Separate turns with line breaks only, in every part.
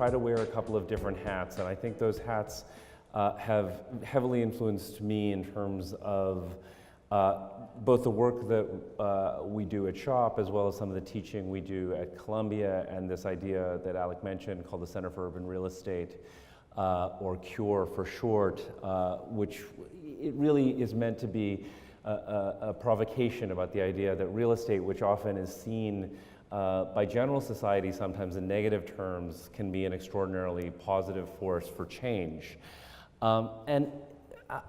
try to wear a couple of different hats, and I think those hats have heavily influenced me in terms of both the work that we do at SHOP as well as some of the teaching we do at Columbia, and this idea that Alec mentioned called the Center for Urban Real Estate, or CURE for short, which it really is meant to be a provocation about the idea that real estate, which often is seen by general society sometimes in negative terms, can be an extraordinarily positive force for change. And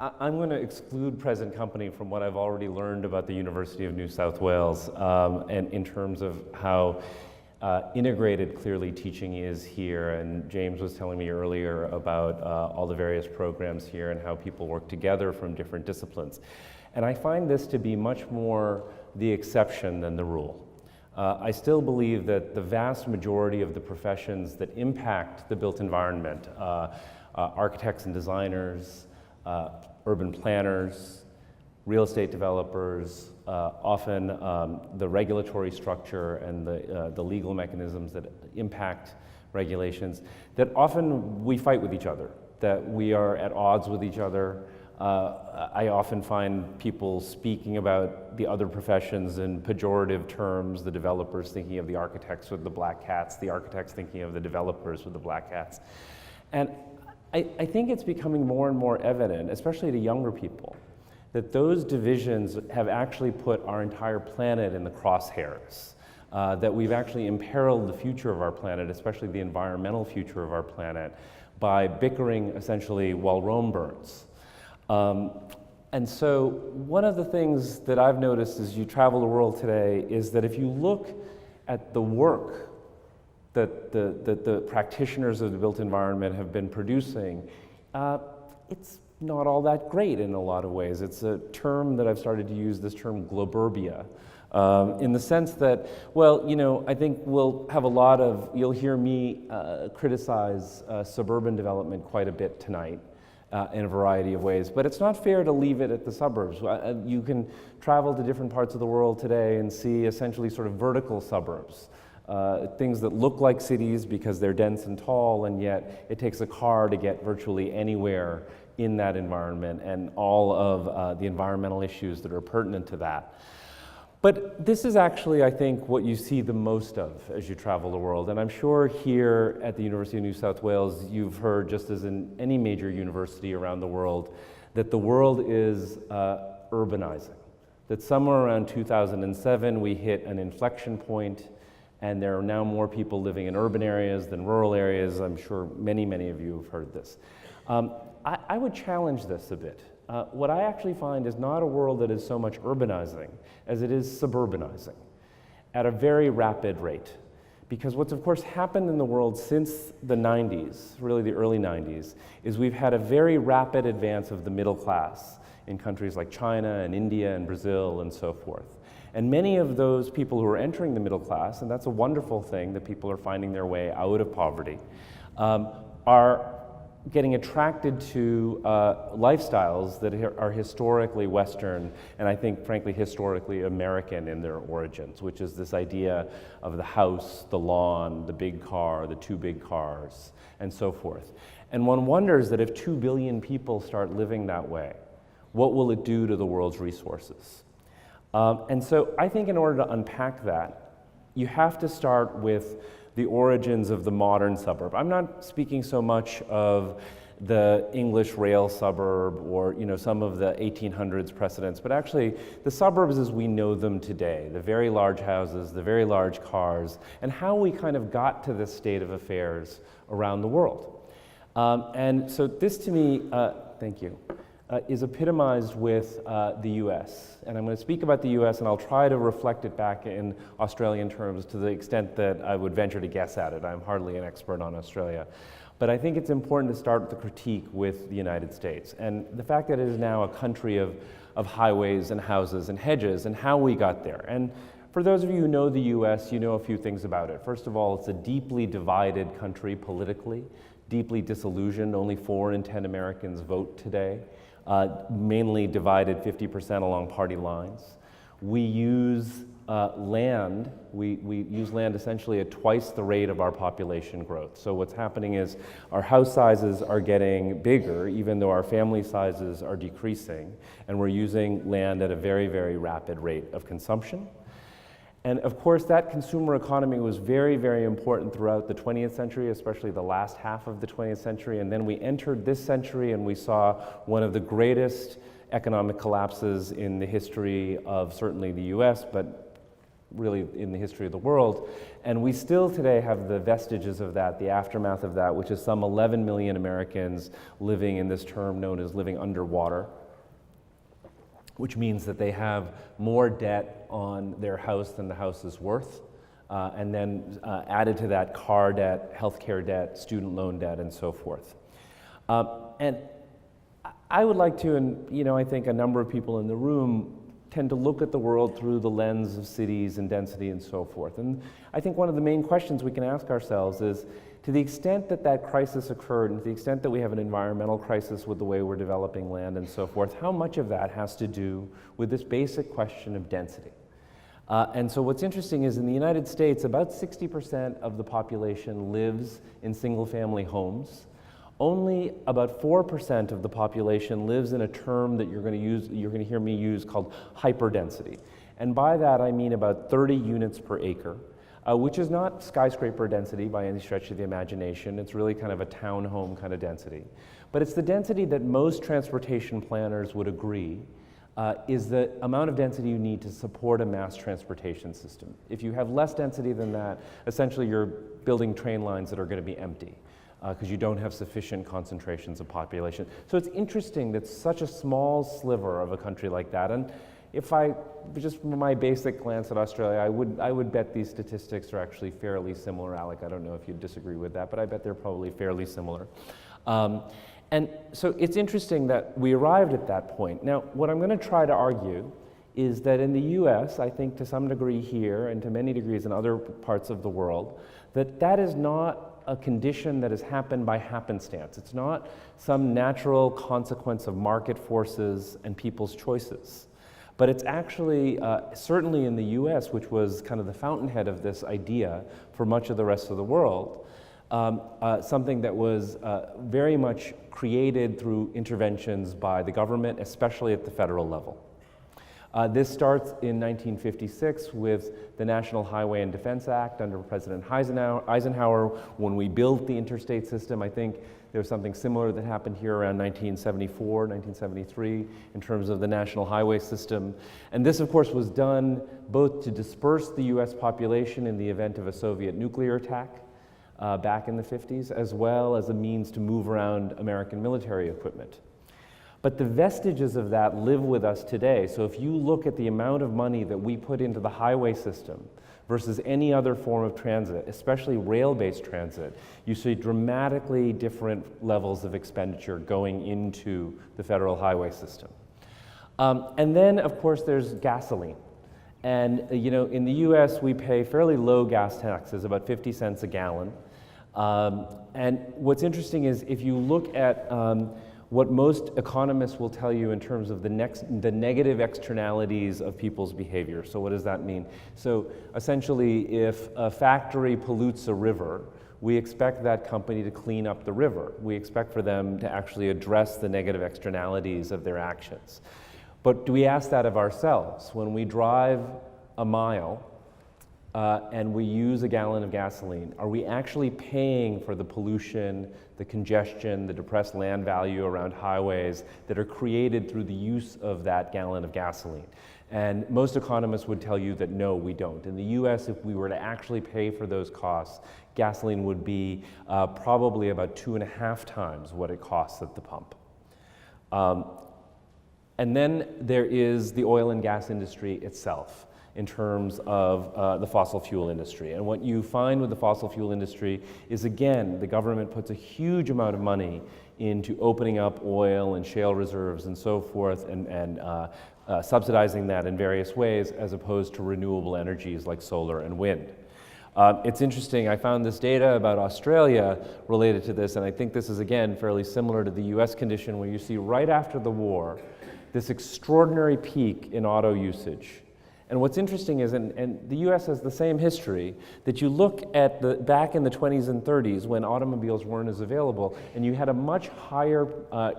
I'm going to exclude present company from what I've already learned about the University of New South Wales, and in terms of how integrated clearly teaching is here. And James was telling me earlier about all the various programs here and how people work together from different disciplines. And I find this to be much more the exception than the rule. I still believe that the vast majority of the professions that impact the built environment, architects and designers, urban planners, real estate developers, often the regulatory structure and the legal mechanisms that impact regulations, that often we fight with each other, that we are at odds with each other. I often find people speaking about the other professions in pejorative terms, the developers thinking of the architects with the black hats, the architects thinking of the developers with the black hats. And I think it's becoming more and more evident, especially to younger people, that those divisions have actually put our entire planet in the crosshairs, that we've actually imperiled the future of our planet, especially the environmental future of our planet, by bickering essentially while Rome burns. And so one of the things that I've noticed as you travel the world today is that if you look at the work that the practitioners of the built environment have been producing, it's not all that great in a lot of ways. It's a term that I've started to use, this term globurbia, in the sense that, well, you know, I think we'll have a lot of, you'll hear me criticize suburban development quite a bit tonight. In a variety of ways, but it's not fair to leave it at the suburbs. You can travel to different parts of the world today and see essentially sort of vertical suburbs, things that look like cities because they're dense and tall, and yet it takes a car to get virtually anywhere in that environment, and all of the environmental issues that are pertinent to that. But this is actually, I think, what you see the most of as you travel the world. And I'm sure here at the University of New South Wales, you've heard, just as in any major university around the world, that the world is urbanizing. That somewhere around 2007, we hit an inflection point, and there are now more people living in urban areas than rural areas. I'm sure many, many of you have heard this. I would challenge this a bit. What I actually find is not a world that is so much urbanizing as it is suburbanizing at a very rapid rate. Because what's of course happened in the world since the 90s, really the early 90s, is we've had a very rapid advance of the middle class in countries like China and India and Brazil and so forth. And many of those people who are entering the middle class, and that's a wonderful thing that people are finding their way out of poverty, are getting attracted to lifestyles that are historically Western, and I think, frankly, historically American in their origins, which is this idea of the house, the lawn, the big car, the two big cars, and so forth. And one wonders that if 2 billion people start living that way, what will it do to the world's resources? And so I think in order to unpack that, you have to start with the origins of the modern suburb. I'm not speaking so much of the English rail suburb or, you know, some of the 1800s precedents, but actually the suburbs as we know them today, the very large houses, the very large cars, and how we kind of got to this state of affairs around the world. And so this to me, thank you, is epitomized with the US. And I'm going to speak about the US, and I'll try to reflect it back in Australian terms to the extent that I would venture to guess at it. I'm hardly an expert on Australia. But I think it's important to start the critique with the United States. And the fact that it is now a country of highways and houses and hedges, and how we got there. And for those of you who know the US, you know a few things about it. First of all, it's a deeply divided country politically, deeply disillusioned. Only 4 in 10 Americans vote today. Mainly divided 50% along party lines. We use land, we use land essentially at twice the rate of our population growth. So what's happening is our house sizes are getting bigger, even though our family sizes are decreasing, and we're using land at a very, very rapid rate of consumption. And of course, that consumer economy was very, very important throughout the 20th century, especially the last half of the 20th century. And then we entered this century and we saw one of the greatest economic collapses in the history of certainly the US, but really in the history of the world. And we still today have the vestiges of that, the aftermath of that, which is some 11 million Americans living in this term known as living underwater, which means that they have more debt on their house than the house is worth. And then added to that, car debt, healthcare debt, student loan debt, and so forth. And I would like to, and I think a number of people in the room tend to look at the world through the lens of cities and density and so forth. And I think one of the main questions we can ask ourselves is, to the extent that that crisis occurred, and to the extent that we have an environmental crisis with the way we're developing land and so forth, how much of that has to do with this basic question of density? And so what's interesting is in the United States, about 60% of the population lives in single-family homes. Only about 4% of the population lives in a term that you're going to hear me use called hyperdensity. And by that I mean about 30 units per acre, which is not skyscraper density by any stretch of the imagination. It's really kind of a townhome kind of density. But it's the density that most transportation planners would agree is the amount of density you need to support a mass transportation system. If you have less density than that, essentially you're building train lines that are going to be empty, because you don't have sufficient concentrations of population. So it's interesting that such a small sliver of a country like that, and if I, just from my basic glance at Australia, I would bet these statistics are actually fairly similar. Alec, I don't know if you'd disagree with that, but I bet they're probably fairly similar. And so it's interesting that we arrived at that point. Now, what I'm going to try to argue is that in the US, I think to some degree here, and to many degrees in other parts of the world, that is not a condition that has happened by happenstance. It's not some natural consequence of market forces and people's choices. But it's actually, certainly in the US, which was kind of the fountainhead of this idea for much of the rest of the world, something that was very much created through interventions by the government, especially at the federal level. This starts in 1956 with the National Highway and Defense Act under President Eisenhower. When we built the interstate system, I think there was something similar that happened here around 1974, 1973, in terms of the national highway system. And this, of course, was done both to disperse the US population in the event of a Soviet nuclear attack back in the 50s, as well as a means to move around American military equipment. But the vestiges of that live with us today. So if you look at the amount of money that we put into the highway system versus any other form of transit, especially rail-based transit, you see dramatically different levels of expenditure going into the federal highway system. And then, of course, there's gasoline. And in the US, we pay fairly low gas taxes, about 50 cents a gallon. And what's interesting is if you look at what most economists will tell you in terms of the negative externalities of people's behavior. So what does that mean? So essentially, if a factory pollutes a river, we expect that company to clean up the river. We expect for them to actually address the negative externalities of their actions. But do we ask that of ourselves? When we drive a mile and we use a gallon of gasoline, are we actually paying for the pollution, the congestion, the depressed land value around highways that are created through the use of that gallon of gasoline? And most economists would tell you that no, we don't. In the US, if we were to actually pay for those costs, gasoline would be probably about 2.5 times what it costs at the pump. And then there is the oil and gas industry itself in terms of the fossil fuel industry. And what you find with the fossil fuel industry is, again, the government puts a huge amount of money into opening up oil and shale reserves and so forth, and subsidizing that in various ways, as opposed to renewable energies like solar and wind. It's interesting, I found this data about Australia related to this, and I think this is, again, fairly similar to the US condition, where you see right after the war this extraordinary peak in auto usage. And what's interesting is, and the US has the same history, that you look at back in the 20s and 30s when automobiles weren't as available, and you had a much higher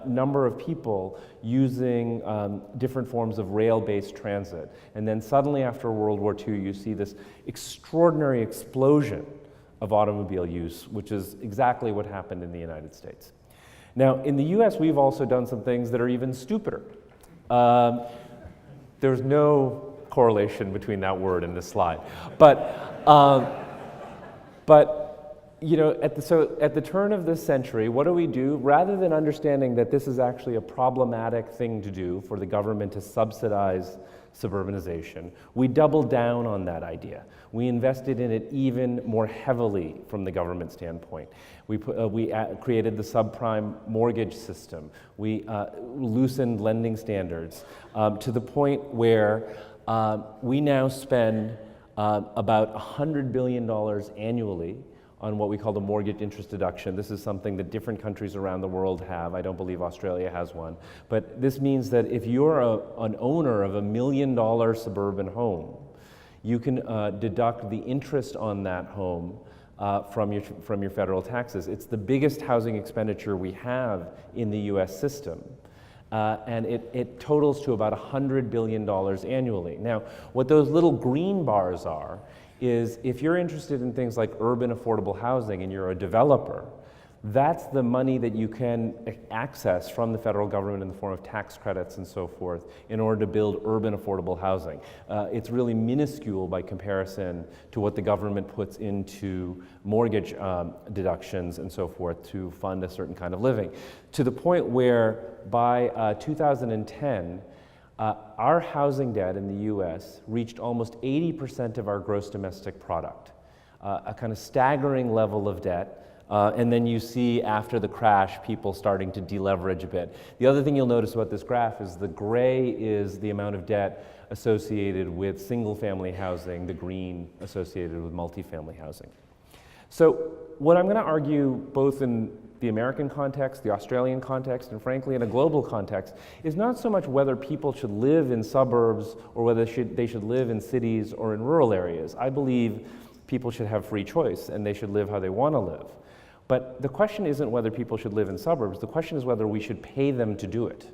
number of people using different forms of rail-based transit. And then suddenly after World War II, you see this extraordinary explosion of automobile use, which is exactly what happened in the United States. Now, in the US, we've also done some things that are even stupider. There's no correlation between that word and this slide. But you know, at the turn of this century, what do? Rather than understanding that this is actually a problematic thing to do for the government to subsidize suburbanization, we doubled down on that idea. We invested in it even more heavily from the government standpoint. We created the subprime mortgage system. We loosened lending standards to the point where we now spend about $100 billion annually on what we call the mortgage interest deduction. This is something that different countries around the world have. I don't believe Australia has one. But this means that if you're an owner of $1 million suburban home, you can deduct the interest on that home from your federal taxes. It's the biggest housing expenditure we have in the US system. And it totals to about $100 billion annually. Now, what those little green bars are is if you're interested in things like urban affordable housing and you're a developer, that's the money that you can access from the federal government in the form of tax credits and so forth in order to build urban affordable housing. It's really minuscule by comparison to what the government puts into mortgage deductions and so forth to fund a certain kind of living. To the point where by 2010, our housing debt in the US reached almost 80% of our gross domestic product, a kind of staggering level of debt. And then you see after the crash, people starting to deleverage a bit. The other thing you'll notice about this graph is the gray is the amount of debt associated with single-family housing, the green associated with multifamily housing. So what I'm going to argue both in the American context, the Australian context, and frankly in a global context, is not so much whether people should live in suburbs or whether they should live in cities or in rural areas. I believe people should have free choice and they should live how they want to live. But the question isn't whether people should live in suburbs, the question is whether we should pay them to do it.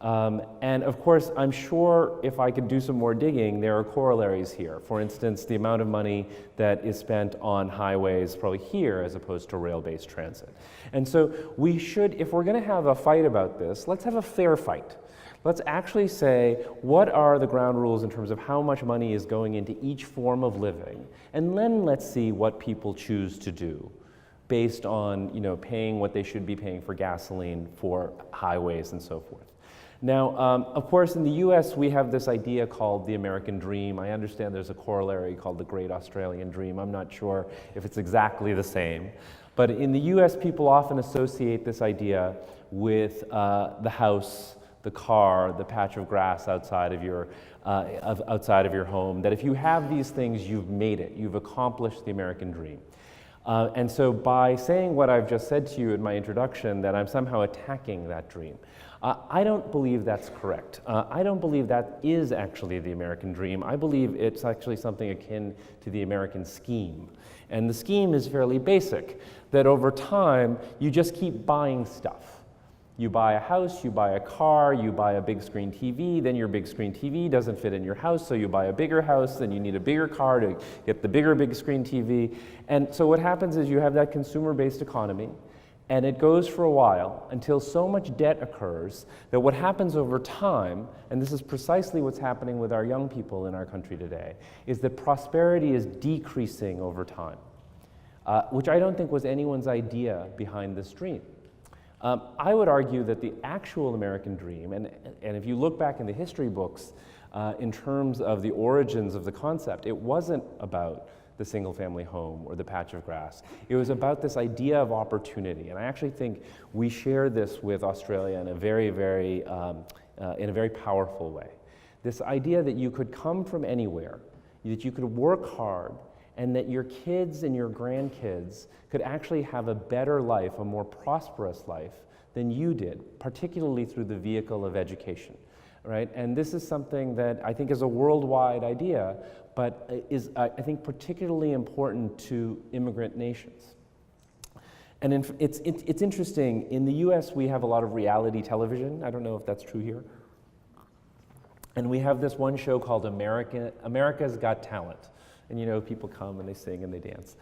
And of course, I'm sure if I could do some more digging, there are corollaries here. For instance, the amount of money that is spent on highways probably here as opposed to rail-based transit. And so we should, if we're going to have a fight about this, let's have a fair fight. Let's actually say, what are the ground rules in terms of how much money is going into each form of living? And then let's see what people choose to do based on, you know, paying what they should be paying for gasoline, for highways, and so forth. Now, of course, in the US, we have this idea called the American dream. I understand there's a corollary called the Great Australian Dream. I'm not sure if it's exactly the same. But in the US, people often associate this idea with the house, the car, the patch of grass outside of your home, that if you have these things, you've made it. You've accomplished the American dream. And so by saying what I've just said to you in my introduction, that I'm somehow attacking that dream, I don't believe that's correct. I don't believe that is actually the American dream. I believe it's actually something akin to the American scheme. And the scheme is fairly basic, that over time, you just keep buying stuff. You buy a house, you buy a car, you buy a big screen TV, then your big screen TV doesn't fit in your house, so you buy a bigger house, then you need a bigger car to get the big screen TV. And so what happens is you have that consumer-based economy, and it goes for a while until so much debt occurs that what happens over time, and this is precisely what's happening with our young people in our country today, is that prosperity is decreasing over time, which I don't think was anyone's idea behind this dream. I would argue that the actual American dream, and if you look back in the history books in terms of the origins of the concept, it wasn't about the single-family home or the patch of grass. It was about this idea of opportunity, and I actually think we share this with Australia in a very powerful way. This idea that you could come from anywhere, that you could work hard, and that your kids and your grandkids could actually have a better life, a more prosperous life than you did, particularly through the vehicle of education. right? And this is something that I think is a worldwide idea, but is, I think, particularly important to immigrant nations. And it's interesting, in the US we have a lot of reality television. I don't know if that's true here. And we have this one show called America's Got Talent. And you know, people come and they sing and they dance.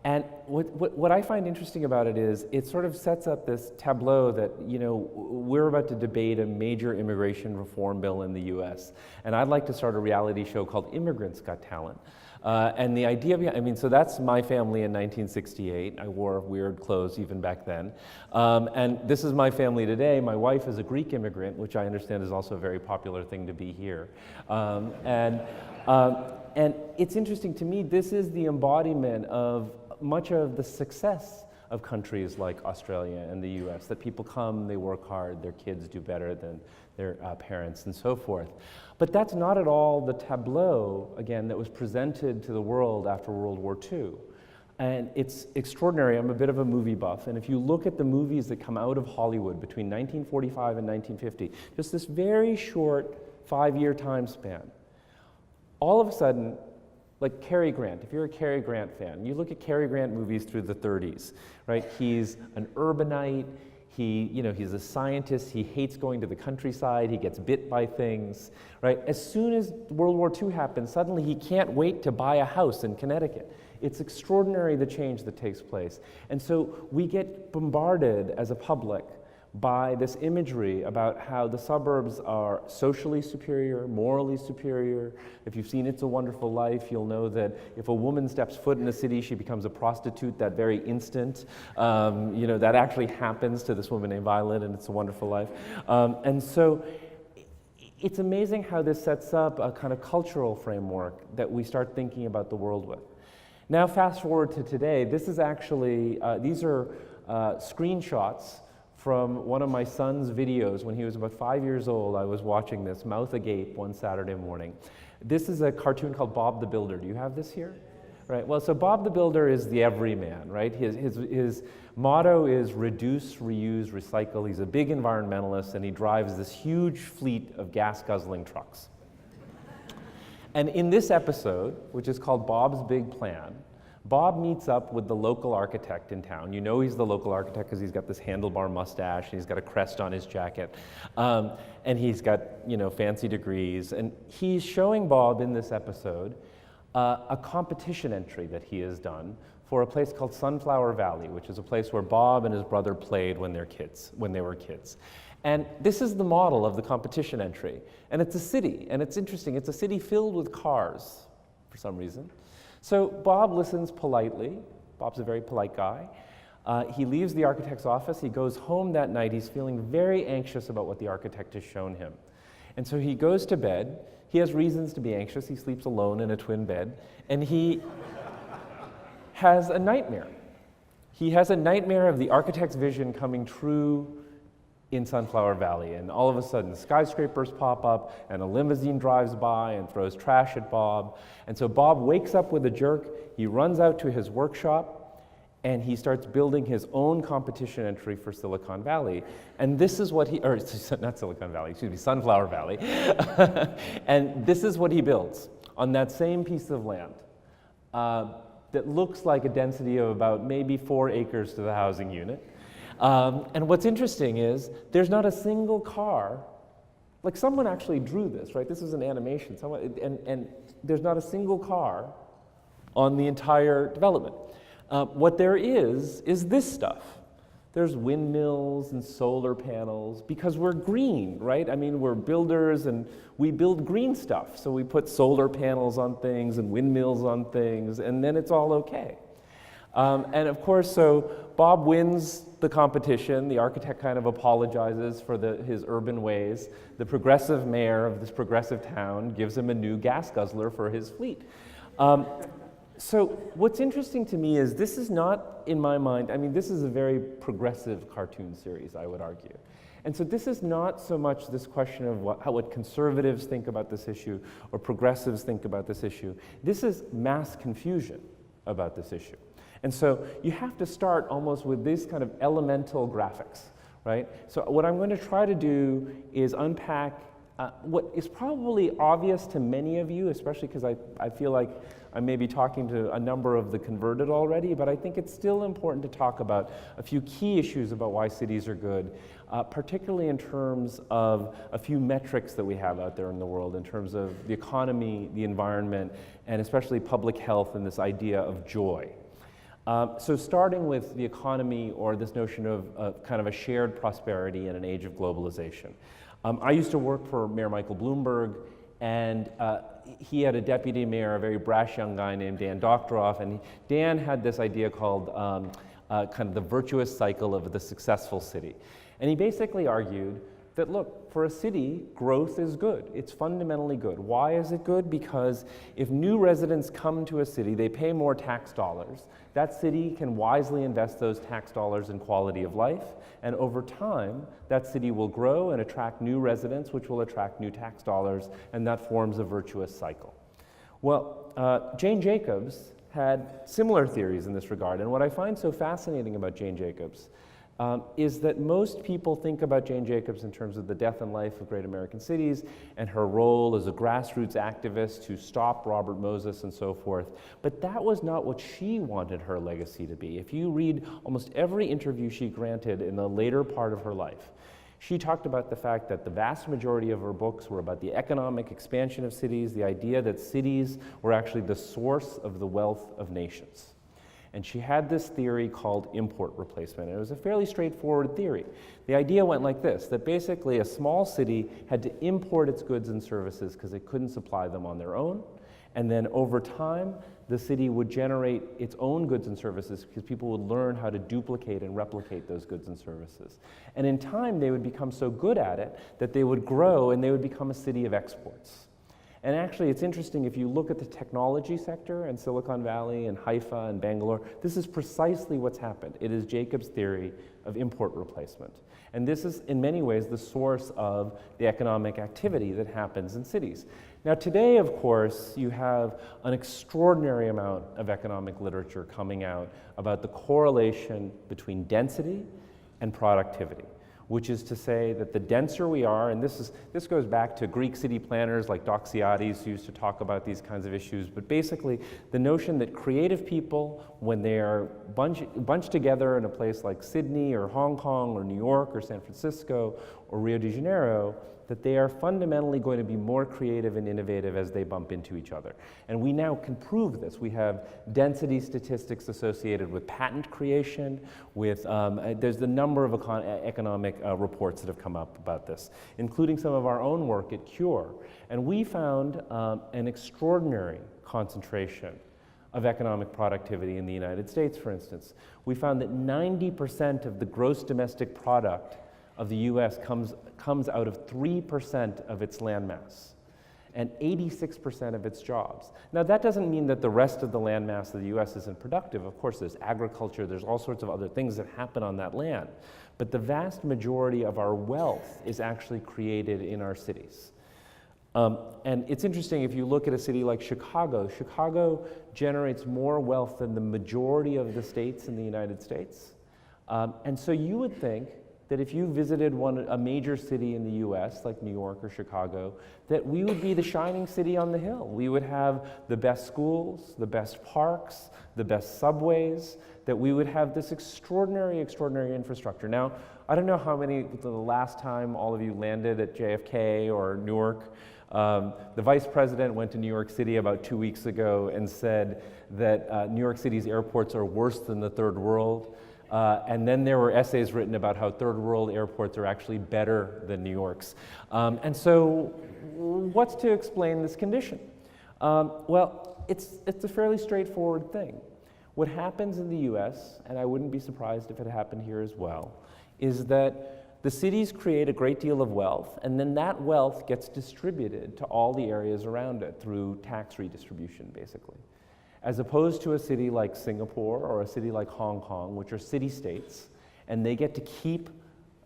And what I find interesting about it is it sort of sets up this tableau that, you know, we're about to debate a major immigration reform bill in the US. And I'd like to start a reality show called Immigrants Got Talent. And the idea behind, I mean, so that's my family in 1968. I wore weird clothes even back then. And this is my family today. My wife is a Greek immigrant, which I understand is also a very popular thing to be here. And it's interesting to me, this is the embodiment of much of the success of countries like Australia and the US, that people come, they work hard, their kids do better than their parents and so forth. But that's not at all the tableau, again, that was presented to the world after World War II. And it's extraordinary. I'm a bit of a movie buff, and if you look at the movies that come out of Hollywood between 1945 and 1950, just this very short 5-year time span, all of a sudden, like Cary Grant, if you're a Cary Grant fan, you look at Cary Grant movies through the 30s, right? He's an urbanite, he's a scientist, he hates going to the countryside, he gets bit by things, right? As soon as World War II happens, suddenly he can't wait to buy a house in Connecticut. It's extraordinary the change that takes place. And so we get bombarded as a public by this imagery about how the suburbs are socially superior, morally superior. If you've seen It's a Wonderful Life, you'll know that if a woman steps foot in a city, she becomes a prostitute that very instant. You know, that actually happens to this woman named Violet in It's a Wonderful Life. And so it's amazing how this sets up a kind of cultural framework that we start thinking about the world with. Now fast forward to today, this is actually, these are screenshots from one of my son's videos. When he was about 5 years old, I was watching this, mouth agape, one Saturday morning. This is a cartoon called Bob the Builder. Do you have this here? Right, well, so Bob the Builder is the everyman, right? His motto is reduce, reuse, recycle. He's a big environmentalist, and he drives this huge fleet of gas-guzzling trucks. And in this episode, which is called Bob's Big Plan, Bob meets up with the local architect in town. You know he's the local architect because he's got this handlebar mustache, and he's got a crest on his jacket, and he's got, you know, fancy degrees. And he's showing Bob in this episode a competition entry that he has done for a place called Sunflower Valley, which is a place where Bob and his brother played when they were kids. And this is the model of the competition entry. And it's a city, and it's interesting. It's a city filled with cars for some reason. So Bob listens politely. Bob's a very polite guy. He leaves the architect's office. He goes home that night. He's feeling very anxious about what the architect has shown him. And so he goes to bed. He has reasons to be anxious. He sleeps alone in a twin bed. And he has a nightmare. He has a nightmare of the architect's vision coming true in Sunflower Valley, and all of a sudden skyscrapers pop up and a limousine drives by and throws trash at Bob. And so Bob wakes up with a jerk, he runs out to his workshop, and he starts building his own competition entry for Silicon Valley. And this is what or not Silicon Valley, excuse me, Sunflower Valley. And this is what he builds on that same piece of land that looks like a density of about maybe 4 acres to the housing unit. And what's interesting is there's not a single car, like someone actually drew this, right? This is an animation, and there's not a single car on the entire development. What there is this stuff. There's windmills and solar panels because we're green, right? I mean, we're builders and we build green stuff. So we put solar panels on things and windmills on things, and then it's all okay. And of course, so Bob wins the competition. The architect kind of apologizes for his urban ways. The progressive mayor of this progressive town gives him a new gas guzzler for his fleet. So what's interesting to me is this is not, in my mind, I mean, this is a very progressive cartoon series, I would argue. And so this is not so much this question of what conservatives think about this issue or progressives think about this issue. This is mass confusion about this issue. And so you have to start almost with these kind of elemental graphics, right? So what I'm going to try to do is unpack what is probably obvious to many of you, especially because I feel like I may be talking to a number of the converted already, but I think it's still important to talk about a few key issues about why cities are good, particularly in terms of a few metrics that we have out there in the world, in terms of the economy, the environment, and especially public health and this idea of joy. So starting with the economy, or this notion of kind of a shared prosperity in an age of globalization. I used to work for Mayor Michael Bloomberg, and he had a deputy mayor, a very brash young guy named Dan Doctoroff, and Dan had this idea called kind of the virtuous cycle of the successful city. And he basically argued that, look, for a city, growth is good. It's fundamentally good. Why is it good? Because if new residents come to a city, they pay more tax dollars. That city can wisely invest those tax dollars in quality of life, and over time, that city will grow and attract new residents, which will attract new tax dollars, and that forms a virtuous cycle. Well, Jane Jacobs had similar theories in this regard, and what I find so fascinating about Jane Jacobs is that most people think about Jane Jacobs in terms of the death and life of great American cities and her role as a grassroots activist to stop Robert Moses and so forth. But that was not what she wanted her legacy to be. If you read almost every interview she granted in the later part of her life, she talked about the fact that the vast majority of her books were about the economic expansion of cities, the idea that cities were actually the source of the wealth of nations. And she had this theory called import replacement. And it was a fairly straightforward theory. The idea went like this, that basically a small city had to import its goods and services because it couldn't supply them on their own. And then over time, the city would generate its own goods and services because people would learn how to duplicate and replicate those goods and services. And in time, they would become so good at it that they would grow and they would become a city of exports. And actually, it's interesting, if you look at the technology sector in Silicon Valley and Haifa and Bangalore, this is precisely what's happened. It is Jacobs' theory of import replacement. And this is, in many ways, the source of the economic activity that happens in cities. Now, today, of course, you have an extraordinary amount of economic literature coming out about the correlation between density and productivity, which is to say that the denser we are, and this goes back to Greek city planners like Doxiades who used to talk about these kinds of issues, but basically the notion that creative people, when they are bunched together in a place like Sydney or Hong Kong or New York or San Francisco or Rio de Janeiro, that they are fundamentally going to be more creative and innovative as they bump into each other. And we now can prove this. We have density statistics associated with patent creation, with, there's the number of economic reports that have come up about this, including some of our own work at CURE. And we found an extraordinary concentration of economic productivity in the United States, for instance. We found that 90% of the gross domestic product of the US comes out of 3% of its landmass and 86% of its jobs. Now, that doesn't mean that the rest of the landmass of the US isn't productive. Of course, there's agriculture, there's all sorts of other things that happen on that land. But the vast majority of our wealth is actually created in our cities. And it's interesting, if you look at a city like Chicago, Chicago generates more wealth than the majority of the states in the United States. And so you would think that if you visited a major city in the US, like New York or Chicago, that we would be the shining city on the hill. We would have the best schools, the best parks, the best subways, that we would have this extraordinary infrastructure. Now, I don't know how many, the last time all of you landed at JFK or Newark, the vice president went to New York City about 2 weeks ago and said that New York City's airports are worse than the third world. And then there were essays written about how third world airports are actually better than New York's. And so what's to explain this condition? Well, it's a fairly straightforward thing. What happens in the US, and I wouldn't be surprised if it happened here as well, is that the cities create a great deal of wealth, and then that wealth gets distributed to all the areas around it through tax redistribution, basically. As opposed to a city like Singapore or a city like Hong Kong, which are city-states, and they get to keep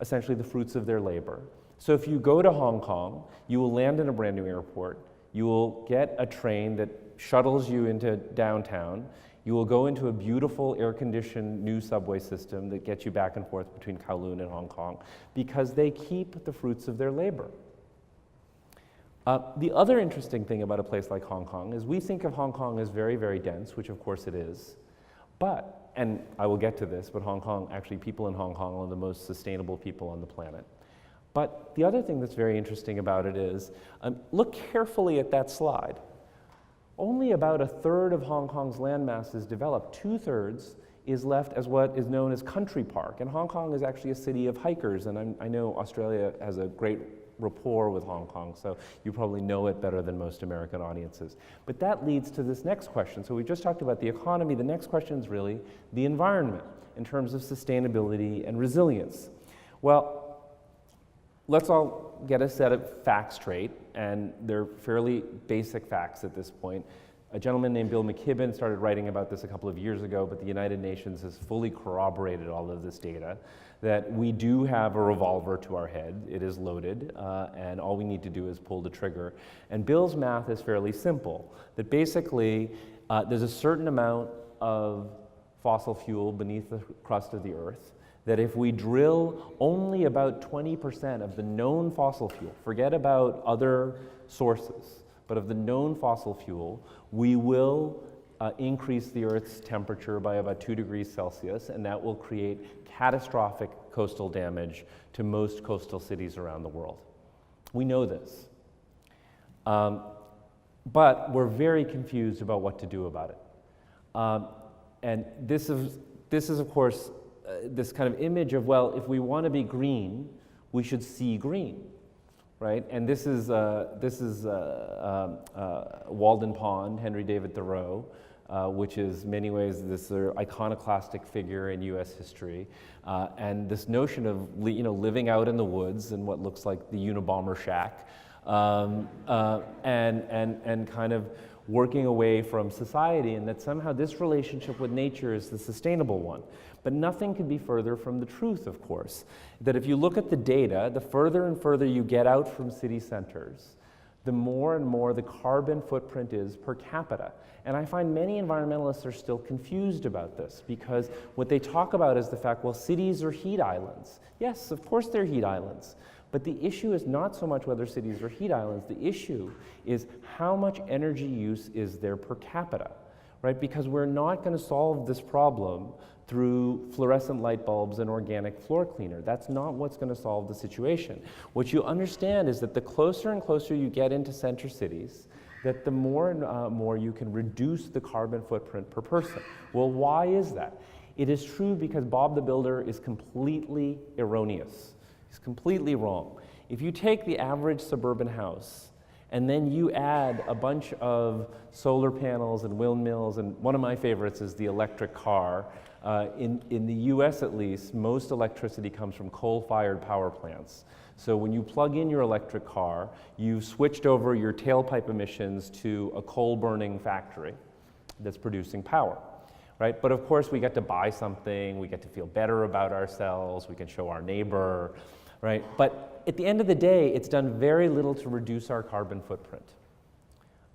essentially the fruits of their labor. So if you go to Hong Kong, you will land in a brand new airport, you will get a train that shuttles you into downtown, You will go into a beautiful air-conditioned new subway system that gets you back and forth between Kowloon and Hong Kong because they keep the fruits of their labor. The other interesting thing about a place like Hong Kong is we think of Hong Kong as very, very dense, which of course it is, but, and I will get to this, but Hong Kong, actually people in Hong Kong are the most sustainable people on the planet. But the other thing that's very interesting about it is, look carefully at that slide. Only about a third of Hong Kong's landmass is developed. 2/3 is left as what is known as country park. And Hong Kong is actually a city of hikers, and I know Australia has a great rapport with Hong Kong, so you probably know it better than most American audiences. But that leads to this next question. So we just talked about the economy. The next question is really the environment in terms of sustainability and resilience. Well, let's all get a set of facts straight, and they're fairly basic facts at this point. A gentleman named Bill McKibben started writing about this a couple of years ago, but the United Nations has fully corroborated all of this data, that we do have a revolver to our head. It is loaded, and all we need to do is pull the trigger. And Bill's math is fairly simple, that basically there's a certain amount of fossil fuel beneath the crust of the earth, that if we drill only about 20% of the known fossil fuel, forget about other sources, but of the known fossil fuel, we will increase the Earth's temperature by about 2 degrees Celsius, and that will create catastrophic coastal damage to most coastal cities around the world. We know this. But we're very confused about what to do about it. And this is of course, this kind of image of, well, if we want to be green, we should see green. Right, and this is Walden Pond, Henry David Thoreau, which is in many ways this iconoclastic figure in U.S. history, and this notion of living out in the woods in what looks like the Unabomber shack, and kind of working away from society, and that somehow this relationship with nature is the sustainable one. But nothing could be further from the truth, of course, that if you look at the data, the further and further you get out from city centers, the more and more the carbon footprint is per capita. And I find many environmentalists are still confused about this, because what they talk about is the fact, well, cities are heat islands. Yes, of course they're heat islands. But the issue is not so much whether cities are heat islands. The issue is how much energy use is there per capita, right? Because we're not going to solve this problem through fluorescent light bulbs and organic floor cleaner. That's not what's going to solve the situation. What you understand is that the closer and closer you get into center cities, that the more and more you can reduce the carbon footprint per person. Well, why is that? It is true because Bob the Builder is completely erroneous. He's completely wrong. If you take the average suburban house and then you add a bunch of solar panels and windmills, and one of my favorites is the electric car. In the US at least, most electricity comes from coal-fired power plants. So when you plug in your electric car, you've switched over your tailpipe emissions to a coal-burning factory that's producing power. Right? But of course we get to buy something, we get to feel better about ourselves, we can show our neighbor, right? But at the end of the day, it's done very little to reduce our carbon footprint.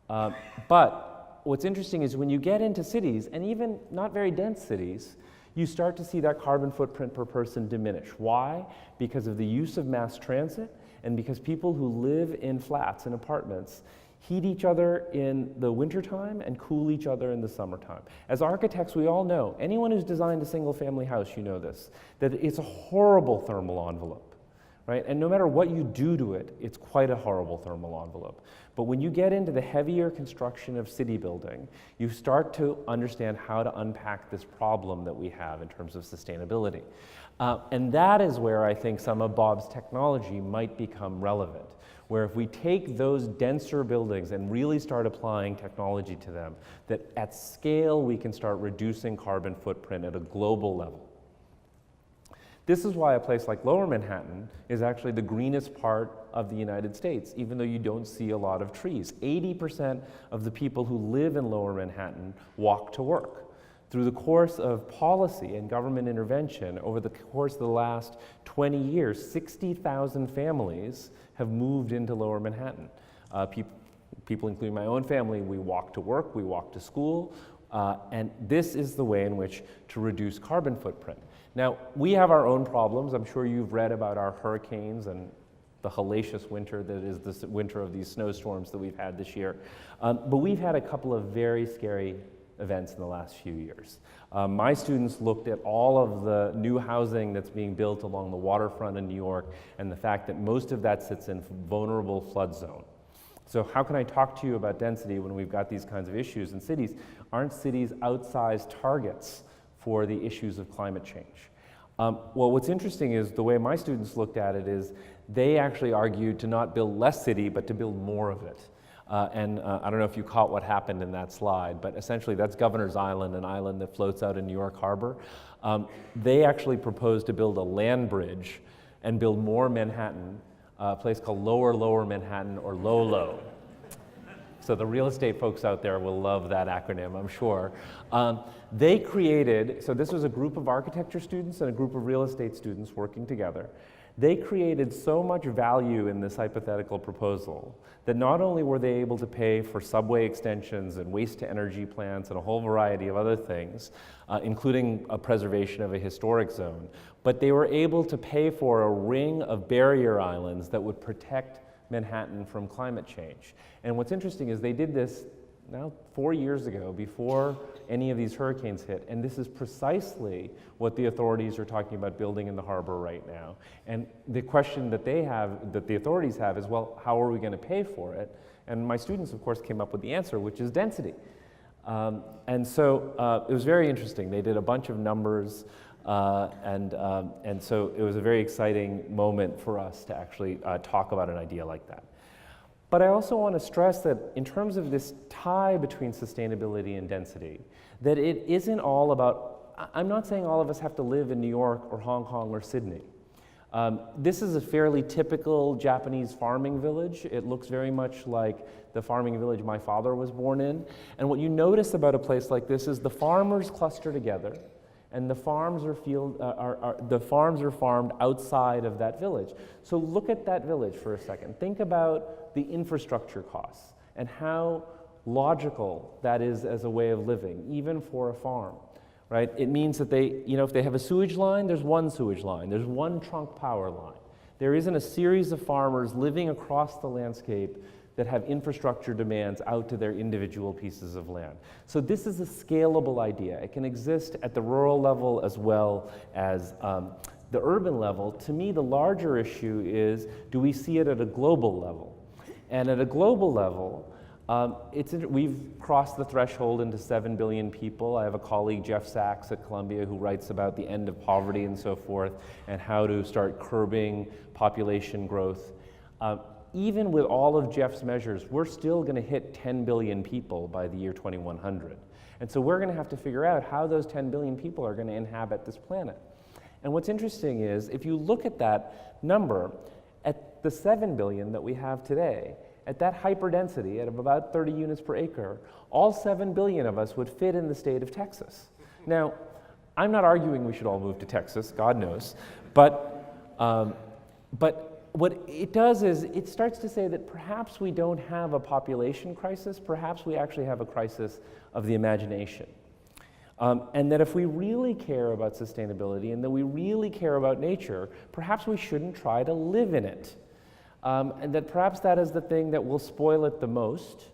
But what's interesting is when you get into cities, and even not very dense cities, you start to see that carbon footprint per person diminish. Why? Because of the use of mass transit, and because people who live in flats and apartments heat each other in the wintertime and cool each other in the summertime. As architects, we all know, anyone who's designed a single-family house, you know this, that it's a horrible thermal envelope, right? And no matter what you do to it, it's quite a horrible thermal envelope. But when you get into the heavier construction of city building, you start to understand how to unpack this problem that we have in terms of sustainability. And that is where I think some of Bob's technology might become relevant, where if we take those denser buildings and really start applying technology to them, that at scale we can start reducing carbon footprint at a global level. This is why a place like Lower Manhattan is actually the greenest part of the United States, even though you don't see a lot of trees. 80% of the people who live in Lower Manhattan walk to work. Through the course of policy and government intervention, over the course of the last 20 years, 60,000 families have moved into Lower Manhattan. People including my own family, we walk to work, we walk to school. And this is the way in which to reduce carbon footprint. Now, we have our own problems. I'm sure you've read about our hurricanes and the hellacious winter that is this winter of these snowstorms that we've had this year. But we've had a couple of very scary events in the last few years. My students looked at all of the new housing that's being built along the waterfront in New York and the fact that most of that sits in vulnerable flood zone. So how can I talk to you about density when we've got these kinds of issues in cities? Aren't cities outsized targets for the issues of climate change? Well, what's interesting is the way my students looked at it is they actually argued to not build less city, but to build more of it. I don't know if you caught what happened in that slide, but essentially that's Governor's Island, an island that floats out in New York Harbor. They actually proposed to build a land bridge and build more Manhattan, a place called Lower Manhattan, or LOLO. So the real estate folks out there will love that acronym, I'm sure. They created, so this was a group of architecture students and a group of real estate students working together. They created so much value in this hypothetical proposal that not only were they able to pay for subway extensions and waste-to-energy plants and a whole variety of other things, including a preservation of a historic zone, but they were able to pay for a ring of barrier islands that would protect Manhattan from climate change. And what's interesting is they did this now 4 years ago, before any of these hurricanes hit, and this is precisely what the authorities are talking about building in the harbor right now. And the question that they have, that the authorities have, is, well, how are we going to pay for it? And my students, of course, came up with the answer, which is density. And so it was very interesting. They did a bunch of numbers, and so it was a very exciting moment for us to actually talk about an idea like that. But I also want to stress that in terms of this tie between sustainability and density, that it isn't all about, I'm not saying all of us have to live in New York or Hong Kong or Sydney. This is a fairly typical Japanese farming village. It looks very much like the farming village my father was born in. And what you notice about a place like this is the farmers cluster together, and the farms are farmed outside of that village. So look at that village for a second. Think about the infrastructure costs and how logical that is as a way of living, even for a farm, right? It means that they, if they have a sewage line, there's one sewage line. There's one trunk power line. There isn't a series of farmers living across the landscape that have infrastructure demands out to their individual pieces of land. So this is a scalable idea. It can exist at the rural level as well as the urban level. To me, the larger issue is, do we see it at a global level? And at a global level, we've crossed the threshold into 7 billion people. I have a colleague, Jeff Sachs at Columbia, who writes about the end of poverty and so forth, and how to start curbing population growth. Even with all of Jeff's measures, we're still going to hit 10 billion people by the year 2100. And so we're going to have to figure out how those 10 billion people are going to inhabit this planet. And what's interesting is, if you look at that number, at the 7 billion that we have today, at that hyperdensity, at about 30 units per acre, all 7 billion of us would fit in the state of Texas. Now, I'm not arguing we should all move to Texas, God knows, but what it does is it starts to say that perhaps we don't have a population crisis, perhaps we actually have a crisis of the imagination. And that if we really care about sustainability and that we really care about nature, perhaps we shouldn't try to live in it. And that perhaps that is the thing that will spoil it the most.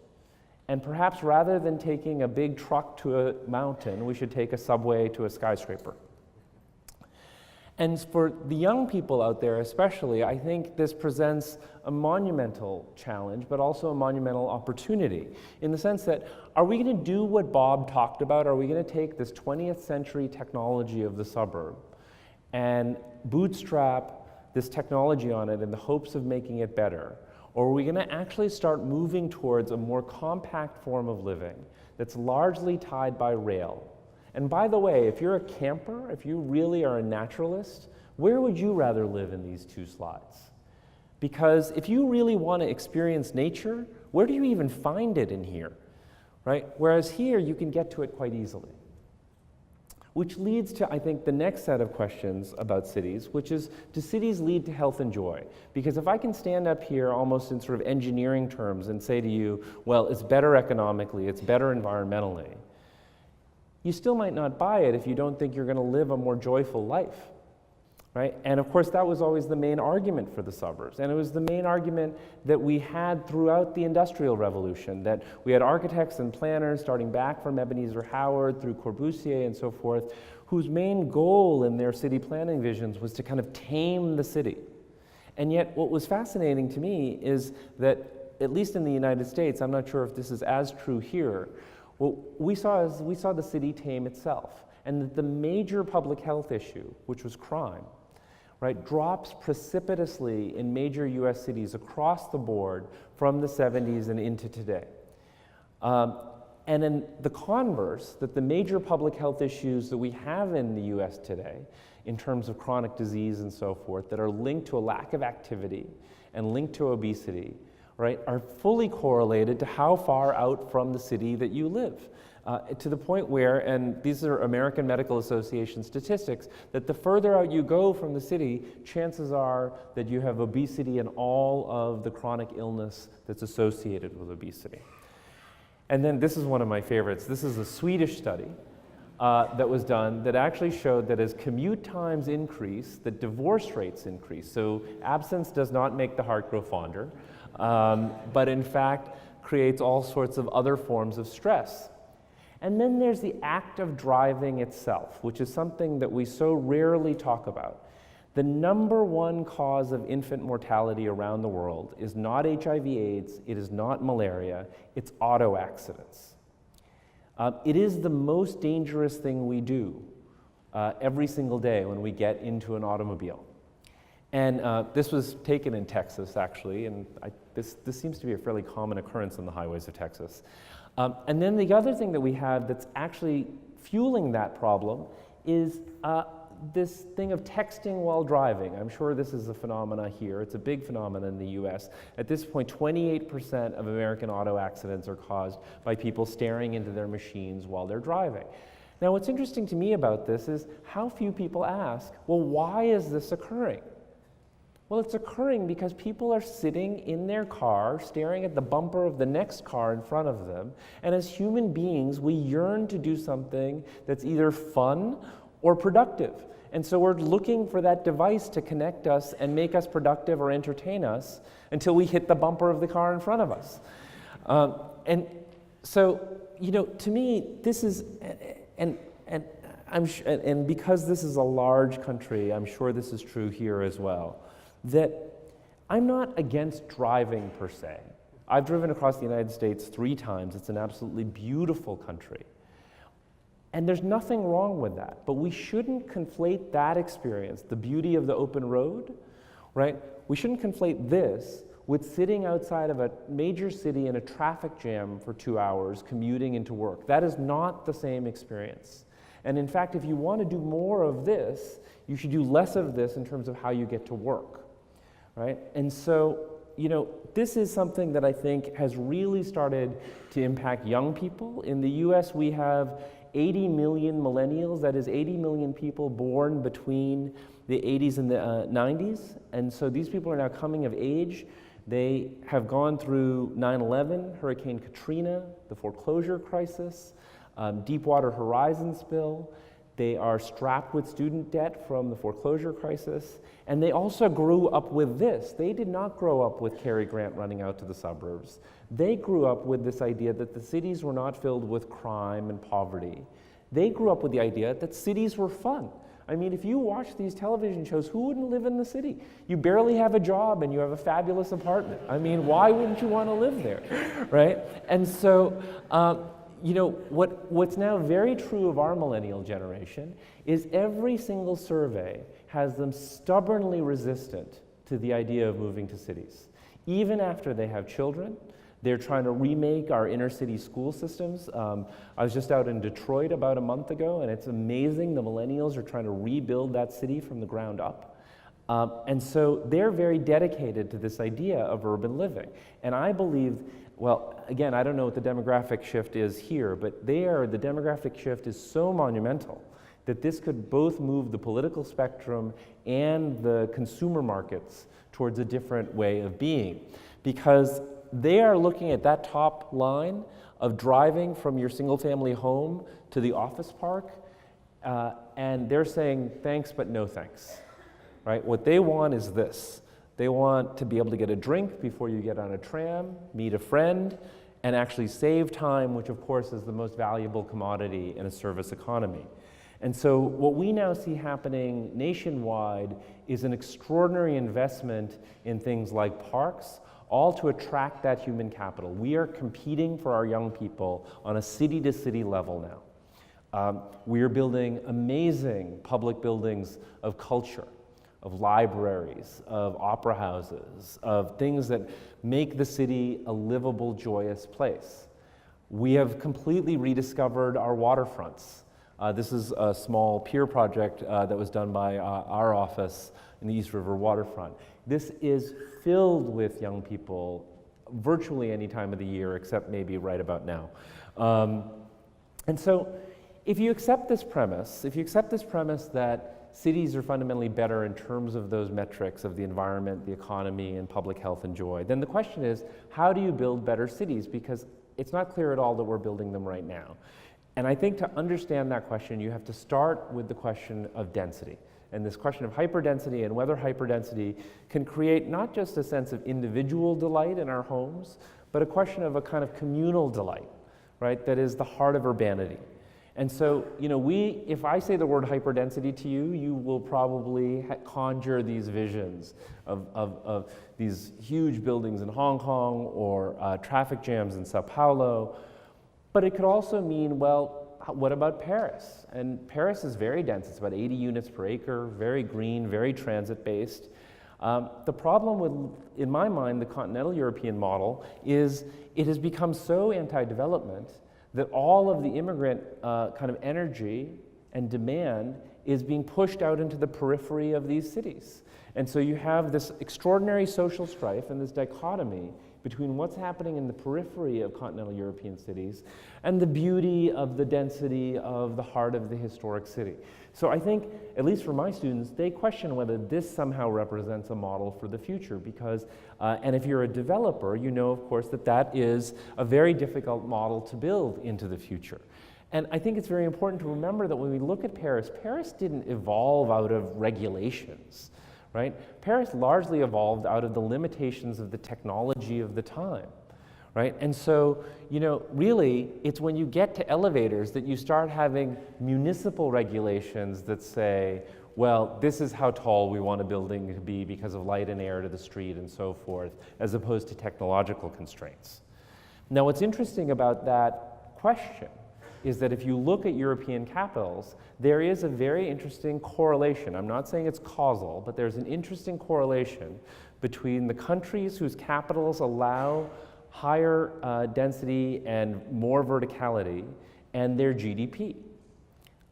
And perhaps rather than taking a big truck to a mountain, we should take a subway to a skyscraper. And for the young people out there especially, I think this presents a monumental challenge, but also a monumental opportunity, in the sense that, are we going to do what Bob talked about? Are we going to take this 20th century technology of the suburb and bootstrap this technology on it in the hopes of making it better? Or are we going to actually start moving towards a more compact form of living that's largely tied by rail? And by the way, if you're a camper, if you really are a naturalist, where would you rather live in these two slides? Because if you really want to experience nature, where do you even find it in here, right? Whereas here, you can get to it quite easily. Which leads to, I think, the next set of questions about cities, which is, do cities lead to health and joy? Because if I can stand up here almost in sort of engineering terms and say to you, well, it's better economically, it's better environmentally, you still might not buy it if you don't think you're going to live a more joyful life, right? And of course, that was always the main argument for the suburbs. And it was the main argument that we had throughout the Industrial Revolution, that we had architects and planners starting back from Ebenezer Howard through Corbusier and so forth, whose main goal in their city planning visions was to kind of tame the city. And yet, what was fascinating to me is that, at least in the United States, I'm not sure if this is as true here, what we saw is we saw the city tame itself. And that the major public health issue, which was crime, right, drops precipitously in major US cities across the board from the 70s and into today. And in the converse, that the major public health issues that we have in the US today, in terms of chronic disease and so forth, that are linked to a lack of activity and linked to obesity, right, are fully correlated to how far out from the city that you live. To the point where, and these are American Medical Association statistics, that the further out you go from the city, chances are that you have obesity and all of the chronic illness that's associated with obesity. And then this is one of my favorites. This is a Swedish study that was done that actually showed that as commute times increase, the divorce rates increase. So absence does not make the heart grow fonder, but in fact creates all sorts of other forms of stress. And then there's the act of driving itself, which is something that we so rarely talk about. The number one cause of infant mortality around the world is not HIV/AIDS, it is not malaria, it's auto accidents. It is the most dangerous thing we do every single day when we get into an automobile. And this was taken in Texas, actually, and this seems to be a fairly common occurrence on the highways of Texas. And then the other thing that we have that's actually fueling that problem is this thing of texting while driving. I'm sure this is a phenomena here. It's a big phenomenon in the US. At this point, 28% of American auto accidents are caused by people staring into their machines while they're driving. Now, what's interesting to me about this is how few people ask, well, why is this occurring? Well, it's occurring because people are sitting in their car, staring at the bumper of the next car in front of them, and as human beings, we yearn to do something that's either fun or productive. And so we're looking for that device to connect us and make us productive or entertain us until we hit the bumper of the car in front of us. And so, you know, to me, this is, and because this is a large country, I'm sure this is true here as well, that I'm not against driving per se. I've driven across the United States 3 times. It's an absolutely beautiful country. And there's nothing wrong with that, but we shouldn't conflate that experience, the beauty of the open road, right? We shouldn't conflate this with sitting outside of a major city in a traffic jam for 2 hours commuting into work. That is not the same experience. And in fact, if you want to do more of this, you should do less of this in terms of how you get to work, right? And so, you know, this is something that I think has really started to impact young people. In the US, we have 80 million millennials, that is 80 million people born between the 80s and the 90s. And so these people are now coming of age. They have gone through 9/11, Hurricane Katrina, the foreclosure crisis, Deepwater Horizon spill. They are strapped with student debt from the foreclosure crisis. And they also grew up with this. They did not grow up with Cary Grant running out to the suburbs. They grew up with this idea that the cities were not filled with crime and poverty. They grew up with the idea that cities were fun. I mean, if you watch these television shows, who wouldn't live in the city? You barely have a job and you have a fabulous apartment. I mean, why wouldn't you want to live there, right? And so, you know, what's now very true of our millennial generation is every single survey has them stubbornly resistant to the idea of moving to cities. Even after they have children, they're trying to remake our inner city school systems. I was just out in Detroit about a month ago, and it's amazing. The millennials are trying to rebuild that city from the ground up. And so they're very dedicated to this idea of urban living. And I believe, well, again, I don't know what the demographic shift is here, but the demographic shift is so monumental that this could both move the political spectrum and the consumer markets towards a different way of being. Because they are looking at that top line of driving from your single-family home to the office park, and they're saying thanks but no thanks, right? What they want is this. They want to be able to get a drink before you get on a tram, meet a friend, and actually save time, which of course is the most valuable commodity in a service economy. And so what we now see happening nationwide is an extraordinary investment in things like parks, all to attract that human capital. We are competing for our young people on a city-to-city level now. We are building amazing public buildings of culture, of libraries, of opera houses, of things that make the city a livable, joyous place. We have completely rediscovered our waterfronts. This is a small pier project that was done by our office in the East River waterfront. This is filled with young people virtually any time of the year except maybe right about now. And so if you accept this premise, that cities are fundamentally better in terms of those metrics of the environment, the economy, and public health and joy, then the question is, how do you build better cities? Because it's not clear at all that we're building them right now. And I think to understand that question, you have to start with the question of density, and this question of hyperdensity and whether hyperdensity can create not just a sense of individual delight in our homes, but a question of a kind of communal delight, right, that is the heart of urbanity. And so, you know, if I say the word hyperdensity to you, you will probably conjure these visions of these huge buildings in Hong Kong or traffic jams in Sao Paulo. But it could also mean, well, what about Paris? And Paris is very dense. It's about 80 units per acre, very green, very transit-based. The problem with, in my mind, the continental European model is it has become so anti-development that all of the immigrant kind of energy and demand is being pushed out into the periphery of these cities. And so you have this extraordinary social strife and this dichotomy between what's happening in the periphery of continental European cities and the beauty of the density of the heart of the historic city. So I think, at least for my students, they question whether this somehow represents a model for the future because, and if you're a developer, you know, of course, that that is a very difficult model to build into the future. And I think it's very important to remember that when we look at Paris, Paris didn't evolve out of regulations, right? Paris largely evolved out of the limitations of the technology of the time, right? And so, you know, really, it's when you get to elevators that you start having municipal regulations that say, well, this is how tall we want a building to be because of light and air to the street and so forth, as opposed to technological constraints. Now, what's interesting about that question is that if you look at European capitals, there is a very interesting correlation. I'm not saying it's causal, but there's an interesting correlation between the countries whose capitals allow higher density and more verticality and their GDP.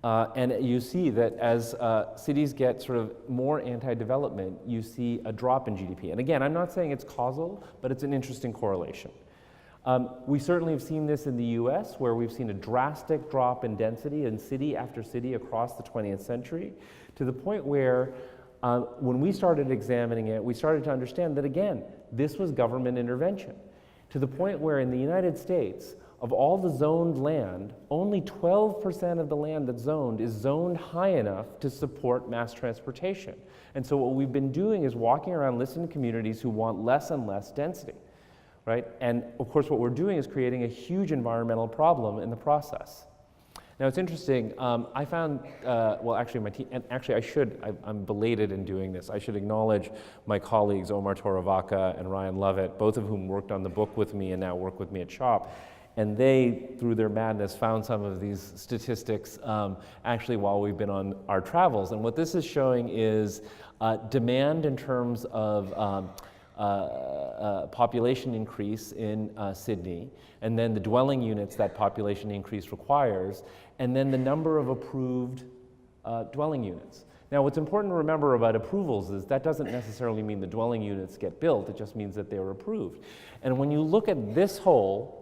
And you see that as cities get sort of more anti-development, you see a drop in GDP. And again, I'm not saying it's causal, but it's an interesting correlation. We certainly have seen this in the US, where we've seen a drastic drop in density in city after city across the 20th century, to the point where when we started examining it, we started to understand that, again, this was government intervention, to the point where in the United States, of all the zoned land, only 12% of the land that's zoned is zoned high enough to support mass transportation. And so what we've been doing is walking around listening to communities who want less and less density. Right? And of course, what we're doing is creating a huge environmental problem in the process. Now, it's interesting. I found, well, actually, my team, and actually, I'm belated in doing this. I should acknowledge my colleagues, Omar Toravaca and Ryan Lovett, both of whom worked on the book with me and now work with me at CHOP. And they, through their madness, found some of these statistics actually while we've been on our travels. And what this is showing is demand in terms of population increase in Sydney, and then the dwelling units that population increase requires, and then the number of approved dwelling units. Now, what's important to remember about approvals is that doesn't necessarily mean the dwelling units get built, it just means that they're approved. And when you look at this hole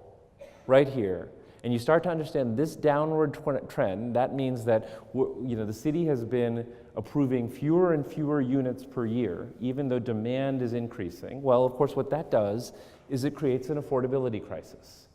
right here, and you start to understand this downward trend, that means that the city has been approving fewer and fewer units per year, even though demand is increasing. Well, of course, what that does is it creates an affordability crisis,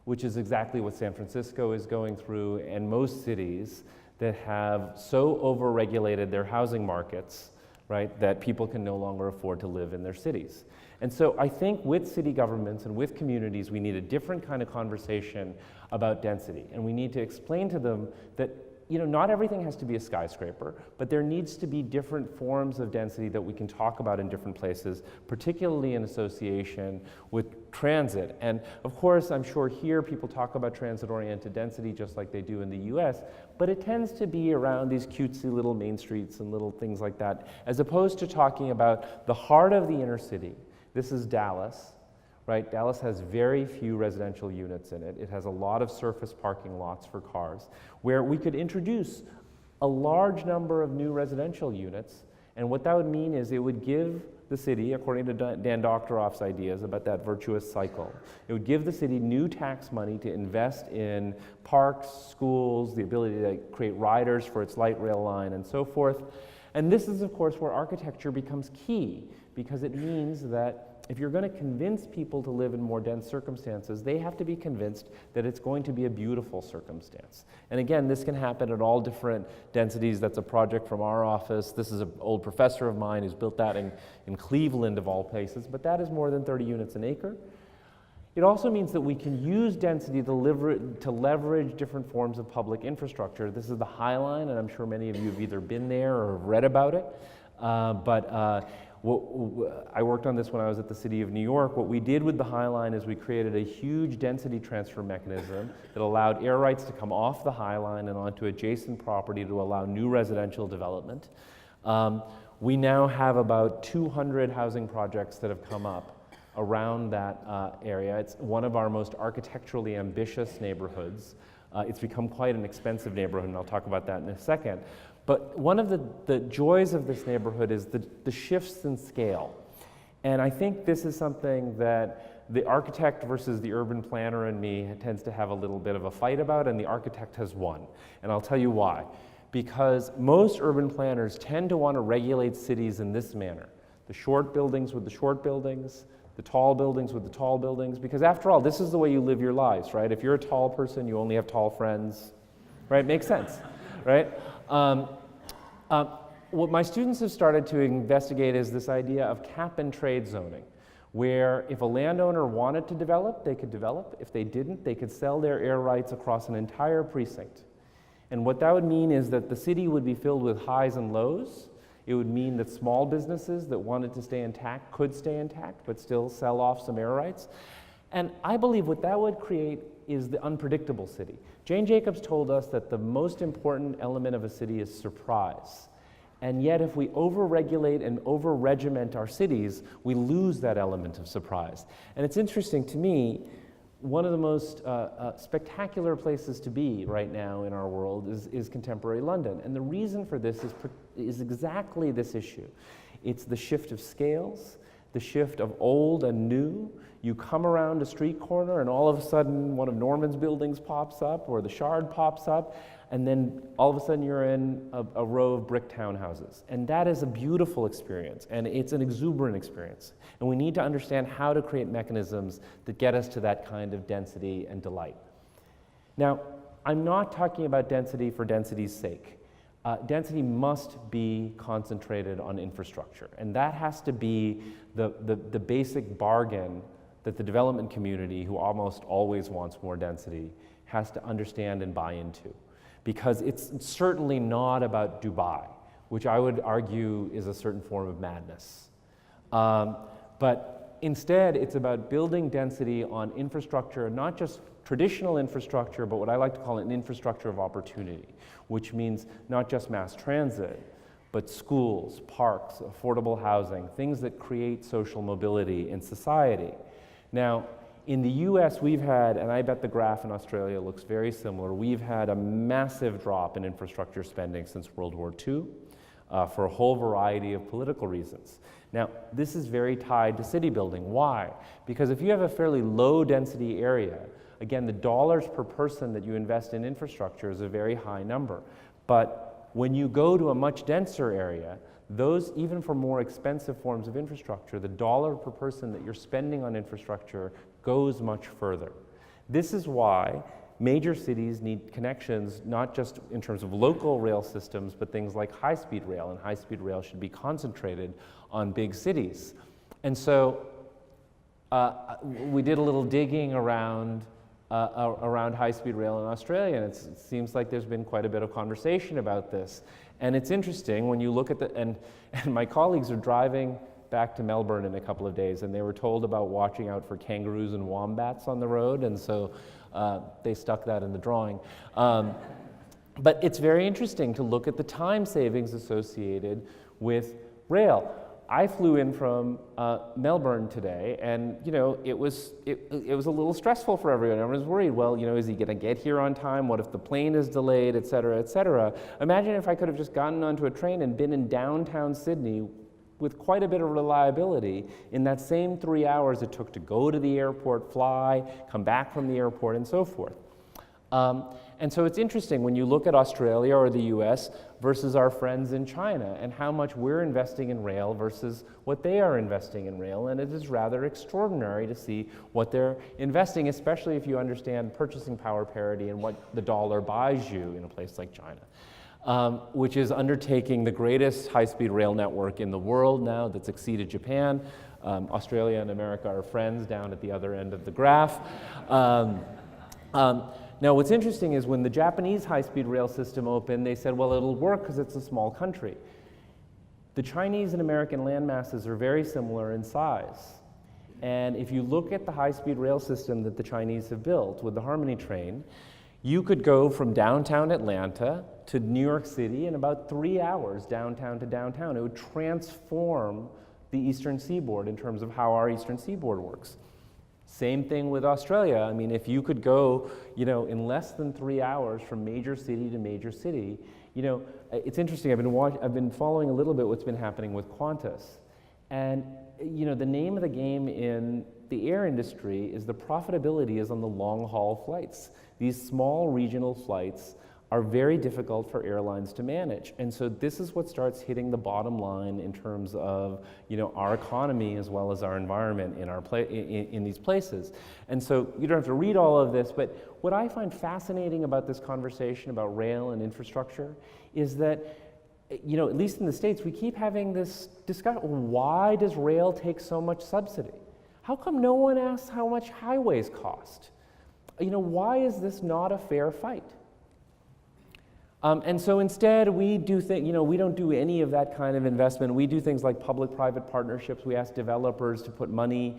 which is exactly what San Francisco is going through, and most cities that have so over-regulated their housing markets, right, that people can no longer afford to live in their cities. And so I think with city governments and with communities, we need a different kind of conversation about density. And we need to explain to them that not everything has to be a skyscraper, but there needs to be different forms of density that we can talk about in different places, particularly in association with transit. And of course, I'm sure here people talk about transit-oriented density just like they do in the US, but it tends to be around these cutesy little main streets and little things like that, as opposed to talking about the heart of the inner city. This is Dallas, right? Dallas has very few residential units in it. It has a lot of surface parking lots for cars, where we could introduce a large number of new residential units. And what that would mean is it would give the city, according to Dan Doctoroff's ideas about that virtuous cycle, it would give the city new tax money to invest in parks, schools, the ability to create riders for its light rail line, and so forth. And this is, of course, where architecture becomes key, because it means that if you're going to convince people to live in more dense circumstances, they have to be convinced that it's going to be a beautiful circumstance. And again, this can happen at all different densities. That's a project from our office. This is an old professor of mine who's built that in Cleveland, of all places, but that is more than 30 units an acre. It also means that we can use density to leverage different forms of public infrastructure. This is the High Line, and I'm sure many of you have either been there or have read about it. I worked on this when I was at the City of New York. What we did with the High Line is we created a huge density transfer mechanism that allowed air rights to come off the High Line and onto adjacent property to allow new residential development. We now have about 200 housing projects that have come up around that area. It's one of our most architecturally ambitious neighborhoods. It's become quite an expensive neighborhood, and I'll talk about that in a second. But one of the joys of this neighborhood is the shifts in scale. And I think this is something that the architect versus the urban planner in me tends to have a little bit of a fight about, and the architect has won. And I'll tell you why. Because most urban planners tend to want to regulate cities in this manner. The short buildings with the short buildings, the tall buildings with the tall buildings, because after all, this is the way you live your lives, right? If you're a tall person, you only have tall friends, right? Makes sense, right? What my students have started to investigate is this idea of cap and trade zoning, where if a landowner wanted to develop, they could develop. If they didn't, they could sell their air rights across an entire precinct. And what that would mean is that the city would be filled with highs and lows. It would mean that small businesses that wanted to stay intact could stay intact, but still sell off some air rights. And I believe what that would create is the unpredictable city. Jane Jacobs told us that the most important element of a city is surprise. And yet if we over-regulate and over-regiment our cities, we lose that element of surprise. And it's interesting to me, one of the most spectacular places to be right now in our world is contemporary London. And the reason for this is exactly this issue. It's the shift of scales, the shift of old and new. You come around a street corner and all of a sudden one of Norman's buildings pops up or the Shard pops up, and then all of a sudden you're in a row of brick townhouses. And that is a beautiful experience, and it's an exuberant experience. And we need to understand how to create mechanisms that get us to that kind of density and delight. Now, I'm not talking about density for density's sake. Density must be concentrated on infrastructure, and that has to be the basic bargain that the development community, who almost always wants more density, has to understand and buy into. Because it's certainly not about Dubai, which I would argue is a certain form of madness. But instead, it's about building density on infrastructure, not just traditional infrastructure, but what I like to call an infrastructure of opportunity, which means not just mass transit, but schools, parks, affordable housing, things that create social mobility in society. Now, in the US, we've had, and I bet the graph in Australia looks very similar, we've had a massive drop in infrastructure spending since World War II for a whole variety of political reasons. Now, this is very tied to city building. Why? Because if you have a fairly low density area, again, the dollars per person that you invest in infrastructure is a very high number. But when you go to a much denser area, those, even for more expensive forms of infrastructure, the dollar per person that you're spending on infrastructure goes much further. This is why major cities need connections, not just in terms of local rail systems, but things like high-speed rail, and high-speed rail should be concentrated on big cities. And so we did a little digging around high-speed rail in Australia, and it seems like there's been quite a bit of conversation about this. And it's interesting when you look at and my colleagues are driving back to Melbourne in a couple of days, and they were told about watching out for kangaroos and wombats on the road, and so they stuck that in the drawing. But it's very interesting to look at the time savings associated with rail. I flew in from Melbourne today, and it was a little stressful for everyone. Everyone was worried. Well, is he going to get here on time? What if the plane is delayed, et cetera, et cetera? Imagine if I could have just gotten onto a train and been in downtown Sydney with quite a bit of reliability in that same 3 hours it took to go to the airport, fly, come back from the airport, and so forth. And so it's interesting when you look at Australia or the US versus our friends in China and how much we're investing in rail versus what they are investing in rail, and it is rather extraordinary to see what they're investing, especially if you understand purchasing power parity and what the dollar buys you in a place like China, which is undertaking the greatest high-speed rail network in the world now that's exceeded Japan. Australia and America are friends down at the other end of the graph. Now, what's interesting is when the Japanese high-speed rail system opened, they said, well, it'll work because it's a small country. The Chinese and American land masses are very similar in size. And if you look at the high-speed rail system that the Chinese have built with the Harmony train, you could go from downtown Atlanta to New York City in about 3 hours, downtown to downtown. It would transform the Eastern Seaboard in terms of how our Eastern Seaboard works. Same thing with Australia. I mean, if you could go, in less than 3 hours from major city to major city, it's interesting. I've been following a little bit what's been happening with Qantas, and the name of the game in the air industry is the profitability is on the long haul flights. These small regional flights are very difficult for airlines to manage. And so this is what starts hitting the bottom line in terms of our economy as well as our environment in these places. And so you don't have to read all of this, but what I find fascinating about this conversation about rail and infrastructure is that at least in the States, we keep having this discussion. Why does rail take so much subsidy? How come no one asks how much highways cost? Why is this not a fair fight? And so instead, we do we don't do any of that kind of investment. We do things like public-private partnerships. We ask developers to put money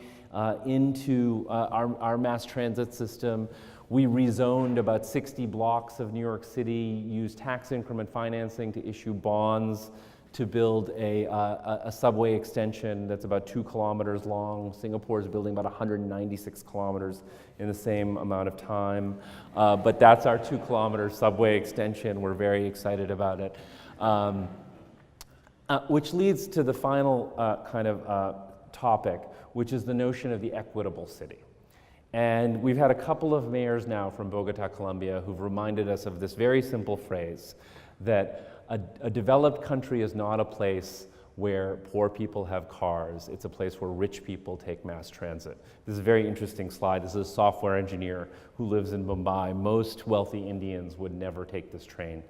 into our mass transit system. We rezoned about 60 blocks of New York City, used tax increment financing to issue bonds to build a subway extension that's about 2 kilometers long. Singapore is building about 196 kilometers in the same amount of time. But that's our 2-kilometer subway extension. We're very excited about it. Which leads to the final topic, which is the notion of the equitable city. And we've had a couple of mayors now from Bogota, Colombia, who've reminded us of this very simple phrase that a developed country is not a place where poor people have cars. It's a place where rich people take mass transit. This is a very interesting slide. This is a software engineer who lives in Mumbai. Most wealthy Indians would never take this train.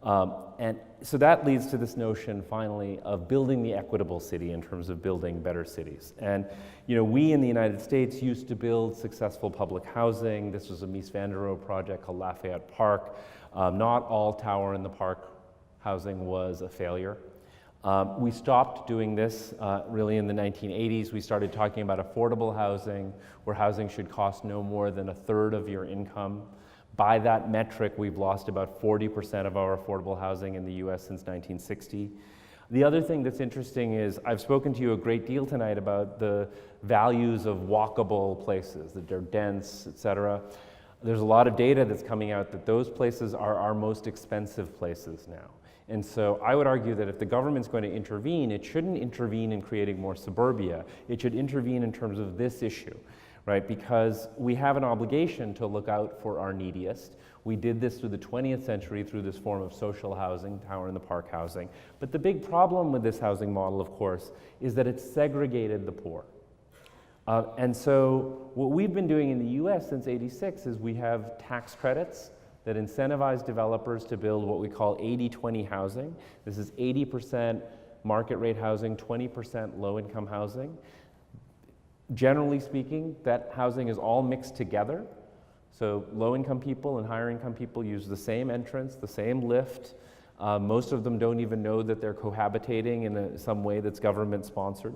And so that leads to this notion, finally, of building the equitable city in terms of building better cities. And we in the United States used to build successful public housing. This was a Mies van der Rohe project called Lafayette Park. Not all Tower in the Park housing was a failure. We stopped doing this really in the 1980s. We started talking about affordable housing, where housing should cost no more than 1/3 of your income. By that metric, we've lost about 40% of our affordable housing in the US since 1960. The other thing that's interesting is I've spoken to you a great deal tonight about the values of walkable places, that they're dense, et cetera. There's a lot of data that's coming out that those places are our most expensive places now. And so I would argue that if the government's going to intervene, it shouldn't intervene in creating more suburbia. It should intervene in terms of this issue, right? Because we have an obligation to look out for our neediest. We did this through the 20th century through this form of social housing, tower in the park housing. But the big problem with this housing model, of course, is that it's segregated the poor. And so what we've been doing in the US since '86 is we have tax credits that incentivize developers to build what we call 80-20 housing. This is 80% market rate housing, 20% low-income housing. Generally speaking, that housing is all mixed together. So low-income people and higher-income people use the same entrance, the same lift. Most of them don't even know that they're cohabitating in some way that's government-sponsored.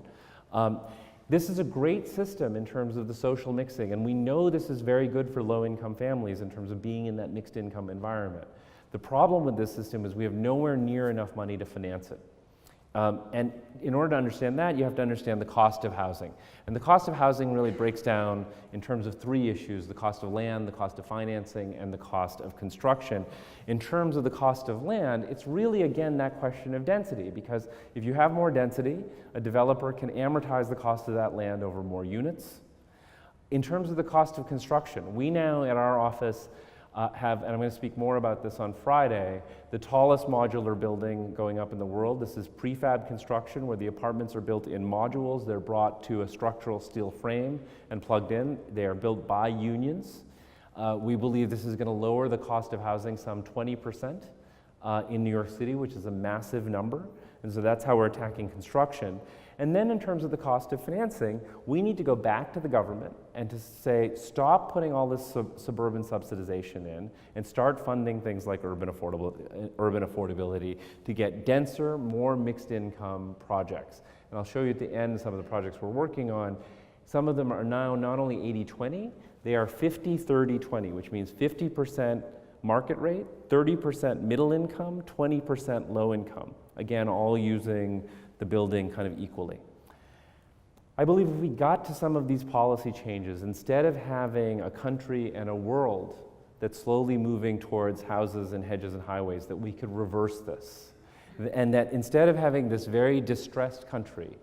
This is a great system in terms of the social mixing, and we know this is very good for low-income families in terms of being in that mixed-income environment. The problem with this system is we have nowhere near enough money to finance it. And in order to understand that, you have to understand the cost of housing. And the cost of housing really breaks down in terms of three issues: the cost of land, the cost of financing, and the cost of construction. In terms of the cost of land, it's really, again, that question of density, because if you have more density, a developer can amortize the cost of that land over more units. In terms of the cost of construction, we now at our office have, and I'm going to speak more about this on Friday, the tallest modular building going up in the world. This is prefab construction where the apartments are built in modules. They're brought to a structural steel frame and plugged in. They are built by unions. We believe this is going to lower the cost of housing some 20% in New York City, which is a massive number. And so that's how we're attacking construction. And then in terms of the cost of financing, we need to go back to the government and to say, stop putting all this suburban subsidization in and start funding things like urban affordability to get denser, more mixed income projects. And I'll show you at the end some of the projects we're working on. Some of them are now not only 80-20, they are 50-30-20, which means 50% market rate, 30% middle income, 20% low income. Again, all using the building kind of equally. I believe if we got to some of these policy changes, instead of having a country and a world that's slowly moving towards houses and hedges and highways, that we could reverse this. And that instead of having this very distressed country,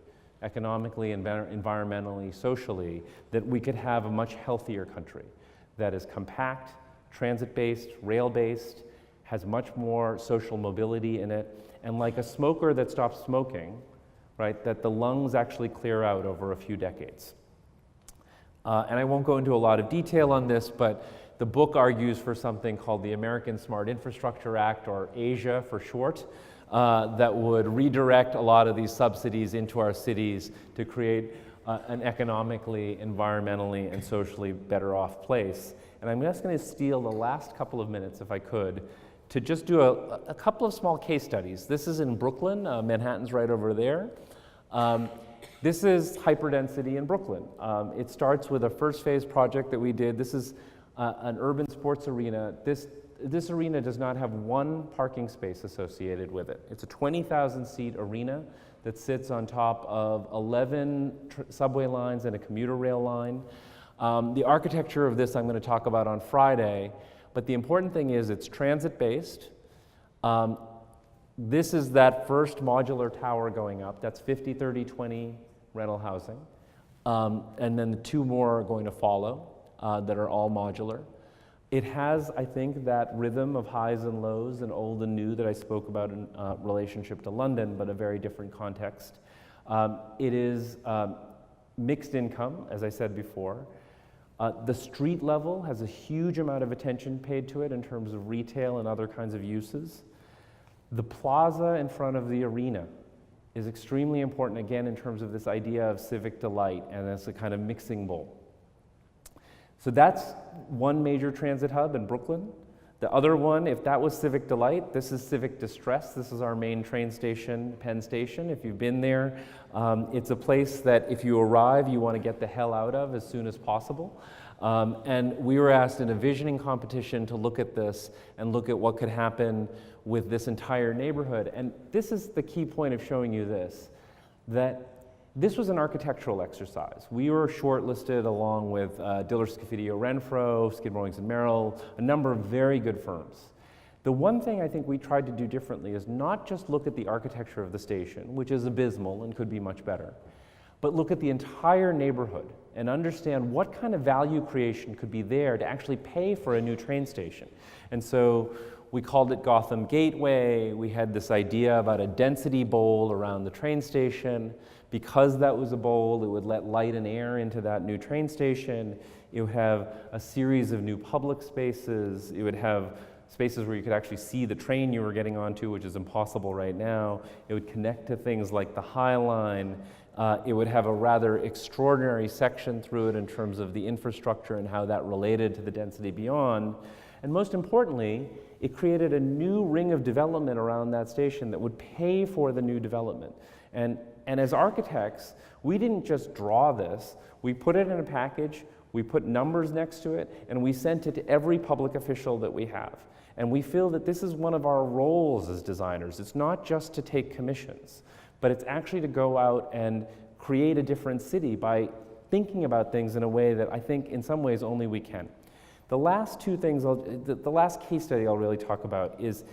economically, environmentally, socially, that we could have a much healthier country that is compact, transit-based, rail-based, has much more social mobility in it, and like a smoker that stops smoking, right, that the lungs actually clear out over a few decades. And I won't go into a lot of detail on this, but the book argues for something called the American Smart Infrastructure Act, or ASIA for short, that would redirect a lot of these subsidies into our cities to create an economically, environmentally, and socially better off place. And I'm just going to steal the last couple of minutes, if I could, to just do a couple of small case studies. This is in Brooklyn. Manhattan's right over there. This is hyperdensity in Brooklyn. It starts with a first phase project that we did. This is an urban sports arena. This arena does not have one parking space associated with it. It's a 20,000 seat arena that sits on top of 11 subway lines and a commuter rail line. The architecture of this I'm going to talk about on Friday, but the important thing is it's transit-based. This is that first modular tower going up. That's 50-30-20 rental housing. And then the two more are going to follow that are all modular. It has, I think, that rhythm of highs and lows and old and new that I spoke about in relationship to London, but a very different context. It is mixed income, as I said before. The street level has a huge amount of attention paid to it in terms of retail and other kinds of uses. The plaza in front of the arena is extremely important, again, in terms of this idea of civic delight and as a kind of mixing bowl. So that's one major transit hub in Brooklyn. The other one, if that was civic delight, this is civic distress. This is our main train station, Penn Station. If you've been there, it's a place that if you arrive, you want to get the hell out of as soon as possible. And we were asked in a visioning competition to look at this and look at what could happen with this entire neighborhood. And this is the key point of showing you this, that this was an architectural exercise. We were shortlisted along with Diller Scofidio Renfro, Skidmore, Owings & Merrill, a number of very good firms. The one thing I think we tried to do differently is not just look at the architecture of the station, which is abysmal and could be much better, but look at the entire neighborhood and understand what kind of value creation could be there to actually pay for a new train station. And so we called it Gotham Gateway. We had this idea about a density bowl around the train station. Because that was a bowl, it would let light and air into that new train station. It would have a series of new public spaces. It would have spaces where you could actually see the train you were getting onto, which is impossible right now. It would connect to things like the High Line. It would have a rather extraordinary section through it in terms of the infrastructure and how that related to the density beyond. And most importantly, it created a new ring of development around that station that would pay for the new development. And as architects, we didn't just draw this. We put it in a package, we put numbers next to it, and we sent it to every public official that we have. And we feel that this is one of our roles as designers. It's not just to take commissions, but it's actually to go out and create a different city by thinking about things in a way that I think in some ways only we can. The last two things, the last case study I'll really talk about is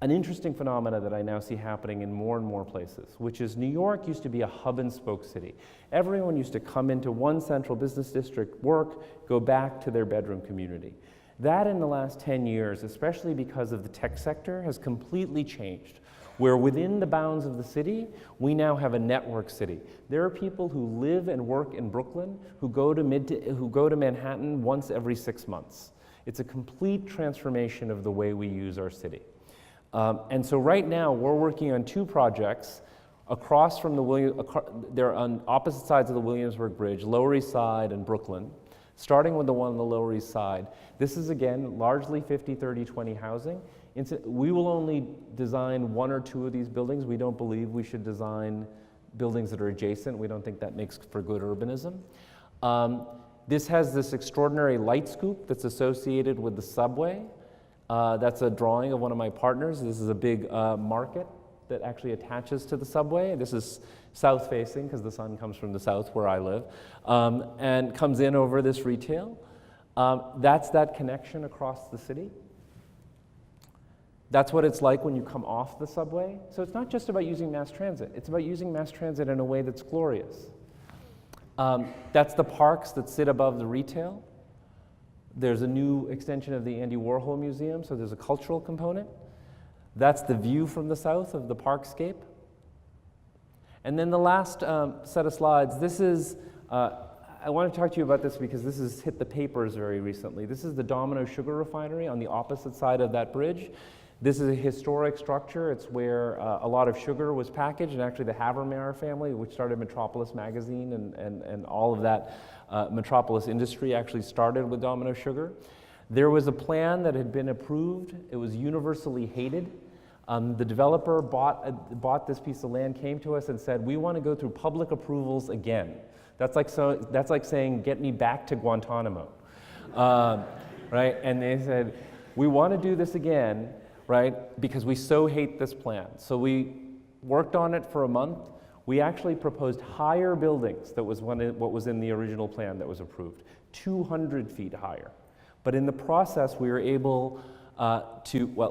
an interesting phenomena that I now see happening in more and more places, which is New York used to be a hub and spoke city. Everyone used to come into one central business district, work, go back to their bedroom community. That in the last 10 years, especially because of the tech sector, has completely changed. Where within the bounds of the city, we now have a network city. There are people who live and work in Brooklyn who go to Manhattan once every 6 months. It's a complete transformation of the way we use our city. And so right now, we're working on two projects across from they're on opposite sides of the Williamsburg Bridge, Lower East Side and Brooklyn, starting with the one on the Lower East Side. This is, again, largely 50-30-20 housing. We will only design one or two of these buildings. We don't believe we should design buildings that are adjacent. We don't think that makes for good urbanism. This has this extraordinary light scoop that's associated with the subway. That's a drawing of one of my partners. This is a big market that actually attaches to the subway. This is south-facing because the sun comes from the south where I live, and comes in over this retail. That's that connection across the city. That's what it's like when you come off the subway. So it's not just about using mass transit. It's about using mass transit in a way that's glorious. That's the parks that sit above the retail. There's a new extension of the Andy Warhol Museum, so there's a cultural component. That's the view from the south of the parkscape. And then the last set of slides, this is, I want to talk to you about this because this has hit the papers very recently. This is the Domino Sugar Refinery on the opposite side of that bridge. This is a historic structure. It's where a lot of sugar was packaged, and actually the Havermeyer family, which started Metropolis magazine and all of that Metropolis industry actually started with Domino Sugar. There was a plan that had been approved. It was universally hated. The developer bought this piece of land, came to us and said, we want to go through public approvals again. That's like saying, get me back to Guantanamo, right? And they said, we want to do this again, right, because we so hate this plan. So we worked on it for a month. We actually proposed higher buildings than what was in the original plan that was approved, 200 feet higher. But in the process, we were able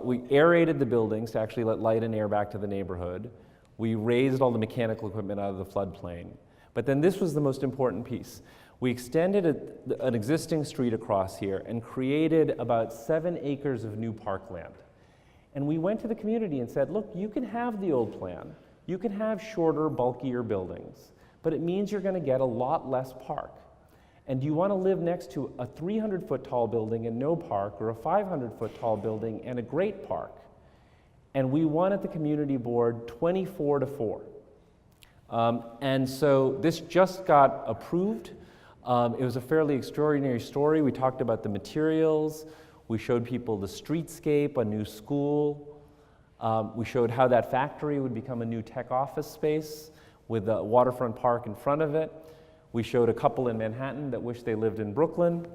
we aerated the buildings to actually let light and air back to the neighborhood. We raised all the mechanical equipment out of the floodplain. But then this was the most important piece. We extended an existing street across here and created about 7 acres of new parkland. And we went to the community and said, look, you can have the old plan. You can have shorter, bulkier buildings, but it means you're going to get a lot less park. And do you want to live next to a 300-foot tall building and no park, or a 500-foot tall building and a great park? And we won at the community board 24-4. And so this just got approved. It was a fairly extraordinary story. We talked about the materials. We showed people the streetscape, a new school. We showed how that factory would become a new tech office space with a waterfront park in front of it. We showed a couple in Manhattan that wish they lived in Brooklyn.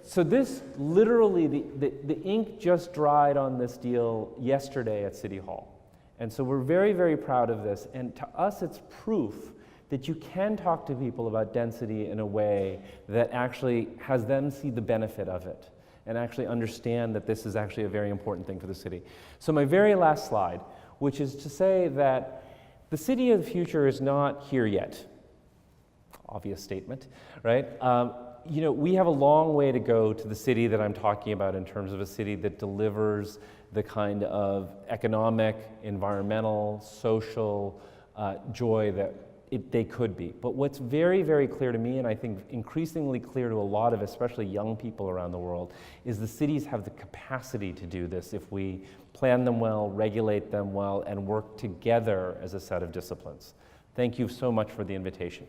So this literally, the ink just dried on this deal yesterday at City Hall. And so we're very, very proud of this. And to us, it's proof that you can talk to people about density in a way that actually has them see the benefit of it and actually understand that this is actually a very important thing for the city. So my very last slide, which is to say that The city of the future is not here yet. Obvious statement, right? You know, we have a long way to go to the city that I'm talking about in terms of a city that delivers the kind of economic, environmental, social joy that they could be. But what's very, very clear to me, and I think increasingly clear to a lot of especially young people around the world, is the cities have the capacity to do this if we plan them well, regulate them well, and work together as a set of disciplines. Thank you so much for the invitation.